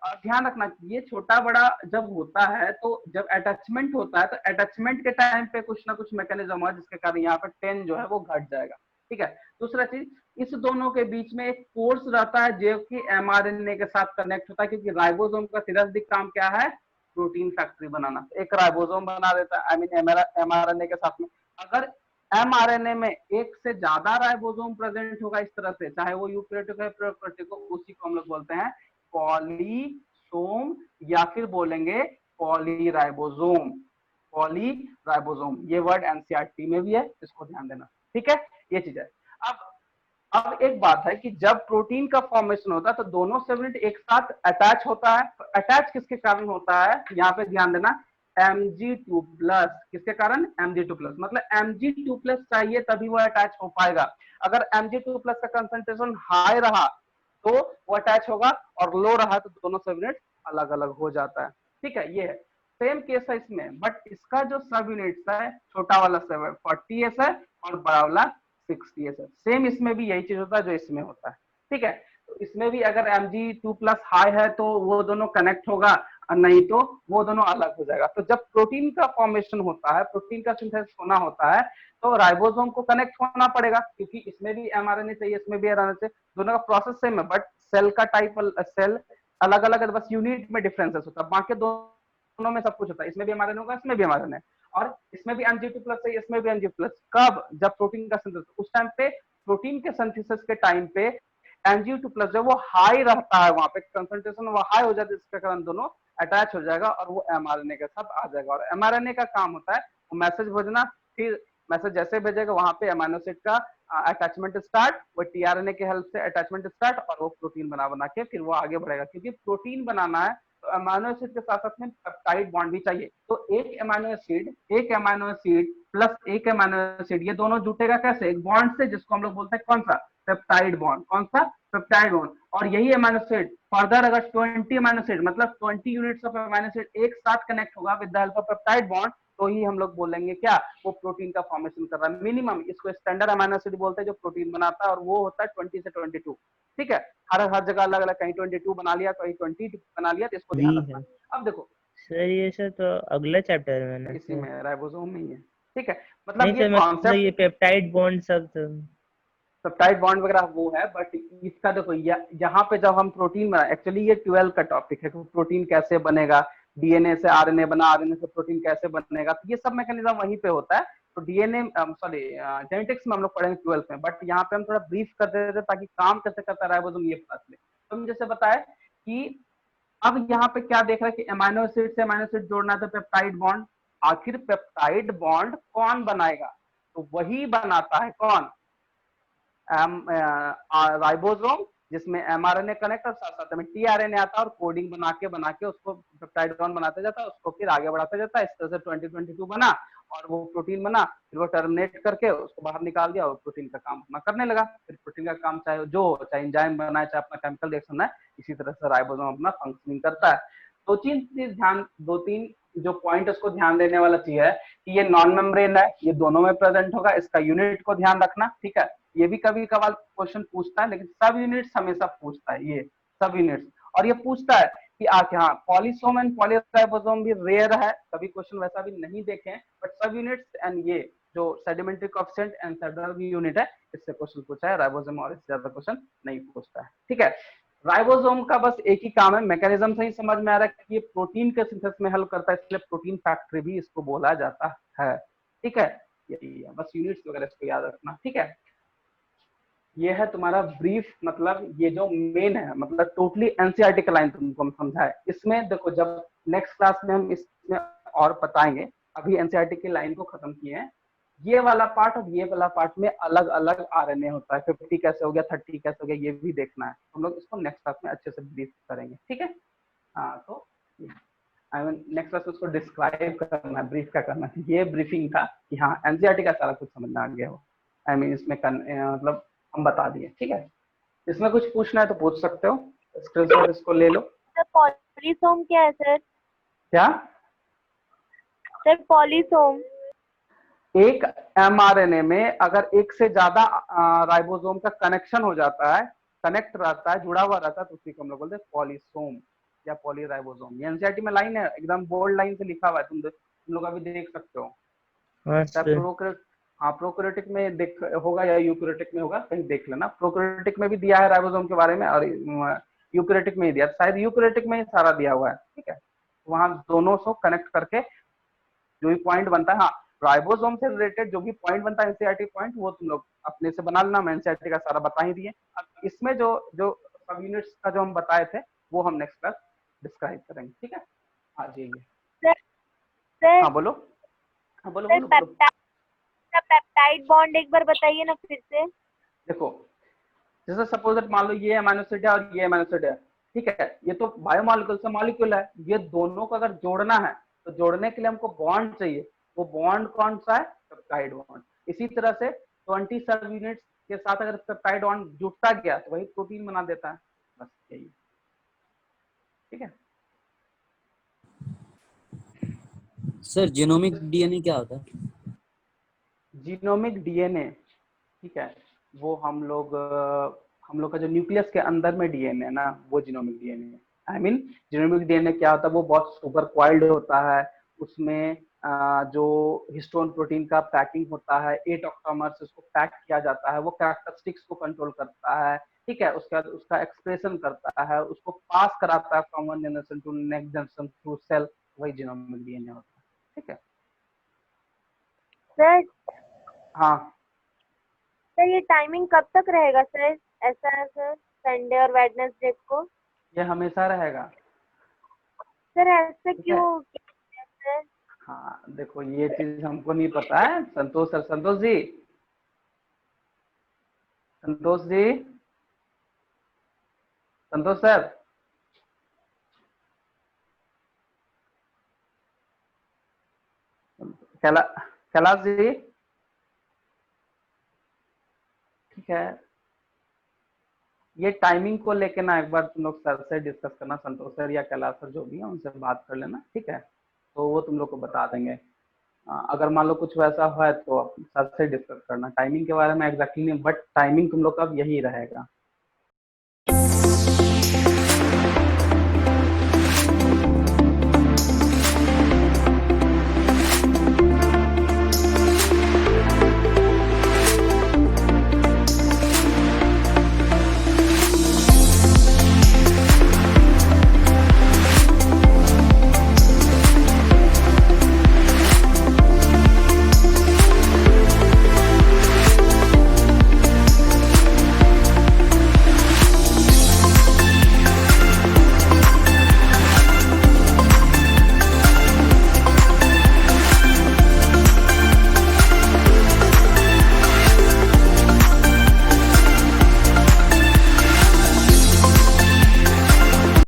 ध्यान रखना ये छोटा बड़ा जब होता है, तो जब अटैचमेंट होता है तो अटैचमेंट के टाइम पे कुछ ना कुछ मैकेनिज्म है जिसके कारण यहाँ पे 10 जो है वो घट जाएगा, ठीक है। दूसरा चीज, इस दोनों के बीच में एक फोर्स रहता है जो कि एमआरएनए के साथ कनेक्ट होता है, क्योंकि राइबोसोम का सीधा काम क्या है, प्रोटीन फैक्ट्री बनाना। एक राइबोसोम बना देता है, आई मीन एमआरएनए के साथ में। अगर एमआरएनए में एक से ज्यादा राइबोसोम प्रेजेंट होगा इस तरह से, चाहे वो यूकेरियोटिक है प्रोकैरियोटिक हो, उसी को हम लोग बोलते हैं पॉलीसोम, या फिर बोलेंगे पॉलीराइबोसोम। पॉलीराइबोसोम ये वर्ड एनसीईआरटी में भी है, इसको ध्यान देना, ठीक है। ये चीज है। अब एक बात है कि जब प्रोटीन का फॉर्मेशन होता है तो दोनों सेल यूनिट एक साथ अटैच होता है। तो अटैच किसके कारण होता है, यहाँ पे ध्यान देना, Mg2+। किसके कारण, Mg2+। मतलब Mg2+ चाहिए तभी वो अटैच हो पाएगा। अगर Mg2+ का कंसंट्रेशन हाई रहा तो वो अटैच होगा, और लो रहा तो दोनों सब यूनिट अलग अलग हो जाता है, ठीक है। ये है सेम केस है इसमें, बट इसका जो सब यूनिट्स है, छोटा वाला 40s है और बड़ा वाला 60s है। सेम इसमें भी यही चीज होता है जो इसमें होता है, ठीक है। तो इसमें भी अगर Mg2+ हाई है तो वो दोनों कनेक्ट होगा, और नहीं तो वो दोनों अलग हो जाएगा। तो जब प्रोटीन का फॉर्मेशन होता है, प्रोटीन का सिंथेसिस होना होता है, तो राइबोसोम को कनेक्ट होना पड़ेगा, क्योंकि इसमें भी एमआरएनए चाहिए, इसमें भी आरएनए चाहिए। दोनों का प्रोसेस सेम है, बट सेल का टाइप, सेल अलग अलग है, बस यूनिट में डिफरेंसेस होता है। बाकी दोनों में सब कुछ होता है, इसमें भी एमआरएनए होगा, इसमें भी एमआरएनए, और इसमें भी Mg2+ है, इसमें भी Mg+। कब, जब प्रोटीन का सिंथेसिस, उस टाइम पे प्रोटीन के सिंथेसिस के टाइम पे Mg2+ जब वो हाई रहता है, वहां पे कंसंट्रेशन वो हाई हो जाता है, जिसके कारण दोनों अटैच हो जाएगा और वो एमआरएनए के साथ आ जाएगा। और एमआरएनए का काम होता है वो मैसेज भेजना, फिर मैसेज जैसे भेजेगा वहां पे अमीनो एसिड का अटैचमेंट स्टार्ट, वो टीआरएनए के हेल्प से अटैचमेंट स्टार्ट, और वो प्रोटीन बना के फिर वो आगे बढ़ेगा। क्योंकि प्रोटीन बनाना है तो अमीनो एसिड के साथ साथ में पेप्टाइड बॉन्ड भी चाहिए। तो एक अमीनो एसिड प्लस एक अमीनो एसिड, ये दोनों जुटेगा कैसे, एक बॉन्ड से, जिसको हम लोग बोलते हैं कौन सा, पेप्टाइड बॉन्ड। कौन सा, पेप्टाइड बॉन्ड। और यही अमीनो एसिड फर्दर अगर 20 अमीनो एसिड, मतलब 20 यूनिट्स ऑफ अमीनो एसिड एक साथ कनेक्ट होगा with the help of peptide bond, तो ही हम लोग बोलेंगे क्या, वो प्रोटीन का फॉर्मेशन कर रहा है। मिनिमम इसको स्टैंडर्ड अमीनो एसिड बोलते हैं जो प्रोटीन बनाता है, और वो होता है 20 से 22, ठीक है। हर जगह अलग अलग, कहीं 22 बना लिया, कहीं 20 बना लिया, तो इसको ध्यान रखना। अब देखो सर, ये सर तो अगला चैप्टर में ना, इसी में राइबोसोम में ही है, ठीक है। नहीं मतलब ये सर, मतलब कॉन्सेप्ट, ये पेप्टाइड बॉन्ड सब तो पेप्टाइड बॉन्ड वगैरह वो है, बट इसका देखो यहाँ पे जब हम प्रोटीन बना, एक्चुअली ये 12 का टॉपिक है कि प्रोटीन कैसे बनेगा, डीएनए से आरएनए बना, आरएनए से प्रोटीन कैसे बनेगा, तो ये सब मैकेनिज्म वहीं पे होता है। तो डीएनए सॉरी जेनेटिक्स में हम लोग पढ़ेंगे 12 में, बट यहाँ पे हम थोड़ा ब्रीफ कर देते थे ताकि काम कैसे करता है राइबोसोम ये पता चले। तो हम जैसे बताए कि अब यहाँ पे क्या देख रहे हैं कि अमीनो एसिड से अमीनो एसिड जोड़ना है तो पेप्टाइड बॉन्ड। आखिर पेप्टाइड बॉन्ड कौन बनाएगा, तो वही बनाता है कौन, राइबोसोम, जिसमें एमआरएनए कनेक्ट और साथ साथ में टीआरएनए आता है और कोडिंग बना के उसको पेप्टाइड बॉन्ड बनाते जाता है, उसको फिर आगे बढ़ाते जाता है। इस तरह से 2022 बना और वो प्रोटीन बना, फिर वो टर्मिनेट करके उसको बाहर निकाल दिया और प्रोटीन का काम अपना करने लगा। फिर प्रोटीन का काम चाहे जो हो, चाहे एंजाइम बनाए, चाहे अपना केमिकल रिएक्शन बनाए, इसी तरह से राइबोसोम अपना फंक्शनिंग करता है। दो तीन जो पॉइंट उसको ध्यान देने वाला चीज है कि ये नॉन मेम्ब्रेन है, ये दोनों में प्रेजेंट होगा, इसका यूनिट को ध्यान रखना, ठीक है। ये भी कभी कभार क्वेश्चन पूछता है, लेकिन सब यूनिट्स हमेशा पूछता है, ये सब यूनिट्स। और ये पूछता है कि हाँ, पॉलीसोम एंड पॉलीराइबोसोम भी रेयर है, कभी क्वेश्चन वैसा भी नहीं देखे, बट सब यूनिट्स एंड ये जो सेडिमेंट्री कोएफिशिएंट एंड सेडुलर यूनिट है, इससे क्वेश्चन पूछा है। राइबोसोम और इससे ज्यादा क्वेश्चन नहीं पूछता है, ठीक है। राइबोसोम का बस एक ही काम है, मैकेनिज्म से ही समझ में आ रहा है कि ये प्रोटीन के सिंथेसिस में हेल्प करता है, इसलिए प्रोटीन फैक्ट्री भी इसको बोला जाता है, ठीक है। यही है, बस यूनिट्स वगैरह इसको याद रखना, ठीक है। ये है तुम्हारा ब्रीफ, मतलब ये जो मेन है, मतलब टोटली एनसीईआरटी का लाइन तुमको हम समझाए। इसमें देखो जब नेक्स्ट क्लास में हम इसमें और बताएंगे, अभी एनसीईआरटी की लाइन को खत्म किए हैं। ये वाला पार्ट और ये वाला पार्ट में अलग अलग आरएनए होता है, 50 कैसे हो गया, 30 कैसे हो गया, ये भी देखना है। हम लोग इसको नेक्स्ट क्लास में अच्छे से ब्रीफ करेंगे, ठीक है। हाँ, तो आई मीन नेक्स्ट क्लास में उसको डिस्क्राइब करना, ब्रीफ का करना। ये ब्रीफिंग था कि हाँ एनसीईआरटी का सारा कुछ समझ में आ गया हो, आई मीन इसमें मतलब हम बता दिए, ठीक है। इसमें कुछ पूछना है तो पूछ सकते हो, स्क्रीनशॉट इसको ले लो। सर पॉलीसोम क्या है सर? क्या सर पॉलीसोम? एक एमआरएनए में अगर एक से ज्यादा राइबोसोम का कनेक्शन हो जाता है, कनेक्ट रहता है, जुड़ा हुआ रहता है, तो उसी को हम लोग बोलते हैं पॉलीसोम या पॉलीराइबोसोम। ये एनसीईआरटी में लाइन है, एकदम बोल्ड लाइन से लिखा हुआ है, तुम लोग अभी देख सकते हो। हाँ प्रोकैरियोटिक में देख होगा या यूकैरियोटिक में होगा, कहीं देख लेना। प्रोकैरियोटिक में भी दिया है राइबोसोम के बारे में और यूकैरियोटिक में ही दिया, शायद यूकैरियोटिक में ही सारा दिया हुआ है, ठीक है। वहाँ दोनों को कनेक्ट करके जो भी पॉइंट बनता है, हाँ राइबोसोम से रिलेटेड जो भी पॉइंट बनता है एनसीईआरटी पॉइंट, वो तुम लोग अपने से बना लेना, मैं एनसीईआरटी का सारा बता ही दिए। अब इसमें जो जो सब यूनिट्स का जो हम बताए थे वो हम नेक्स्ट क्लास डिस्क्राइब करेंगे, ठीक है। हाँ जी सर हाँ बोलो, हाँ बोलो सर बोलो बोलो। पेप्टाइड बॉन्ड एक बार बताइए ना फिर से। देखो जैसे सपोज मान लो ये अमीनो एसिड है और ये अमीनो एसिड है, ठीक है, ये तो बायोमॉलिक्यूल से मॉलिक्यूल है, ये दोनों को अगर जोड़ना है तो जोड़ने के लिए हमको बॉन्ड चाहिए, वो बॉन्ड कौन सा है? Peptide bond. इसी तरह से 20 सब यूनिट्स के साथ अगर पेप्टाइड बॉन्ड जुड़ता गया तो वही प्रोटीन बना देता है, बस यही, ठीक है। सर जीनोमिक डीएनए क्या होता है? जीनोमिक डीएनए, ठीक है, वो हम लोग का जो न्यूक्लियस के अंदर में डीएनए है ना, वो जीनोमिक डीएनए है। आई मीन जीनोमिक डीएनए क्या होता है, वो बहुत सुपर क्वाइल्ड होता है, उसमें जो हिस्टोन प्रोटीन का पैकिंग होता है 8 ऑक्टामर से उसको पैक किया जाता है, वो कैरेक्टरिस्टिक्स को कंट्रोल करता है, ठीक है, उसके बाद उसका एक्सप्रेशन करता है, उसको पास कराता है from one generation to next generation through cell, वही जीनोमिक डीएनए होता है, ठीक है। सर हाँ सर ये टाइमिंग कब तक रहेगा सर? ऐसा है सर, संडे और वेडनेसडे को? ये हमेशा रहेगा। सर ऐसे ठीक है। क्यों किया सर? हाँ देखो ये चीज हमको नहीं पता है, संतोष सर, संतोष जी, संतोष जी, संतोष सर, कैलाश जी, ठीक है, ये टाइमिंग को लेके ना एक बार तुम लोग सर से डिस्कस करना, संतोष सर या कैलाश सर जो भी है उनसे बात कर लेना, ठीक है, तो वो तुम लोग को बता देंगे। अगर मान लो कुछ वैसा है तो सर से डिस्कस करना, टाइमिंग के बारे में एग्जैक्टली नहीं, बट टाइमिंग तुम लोग का यही रहेगा।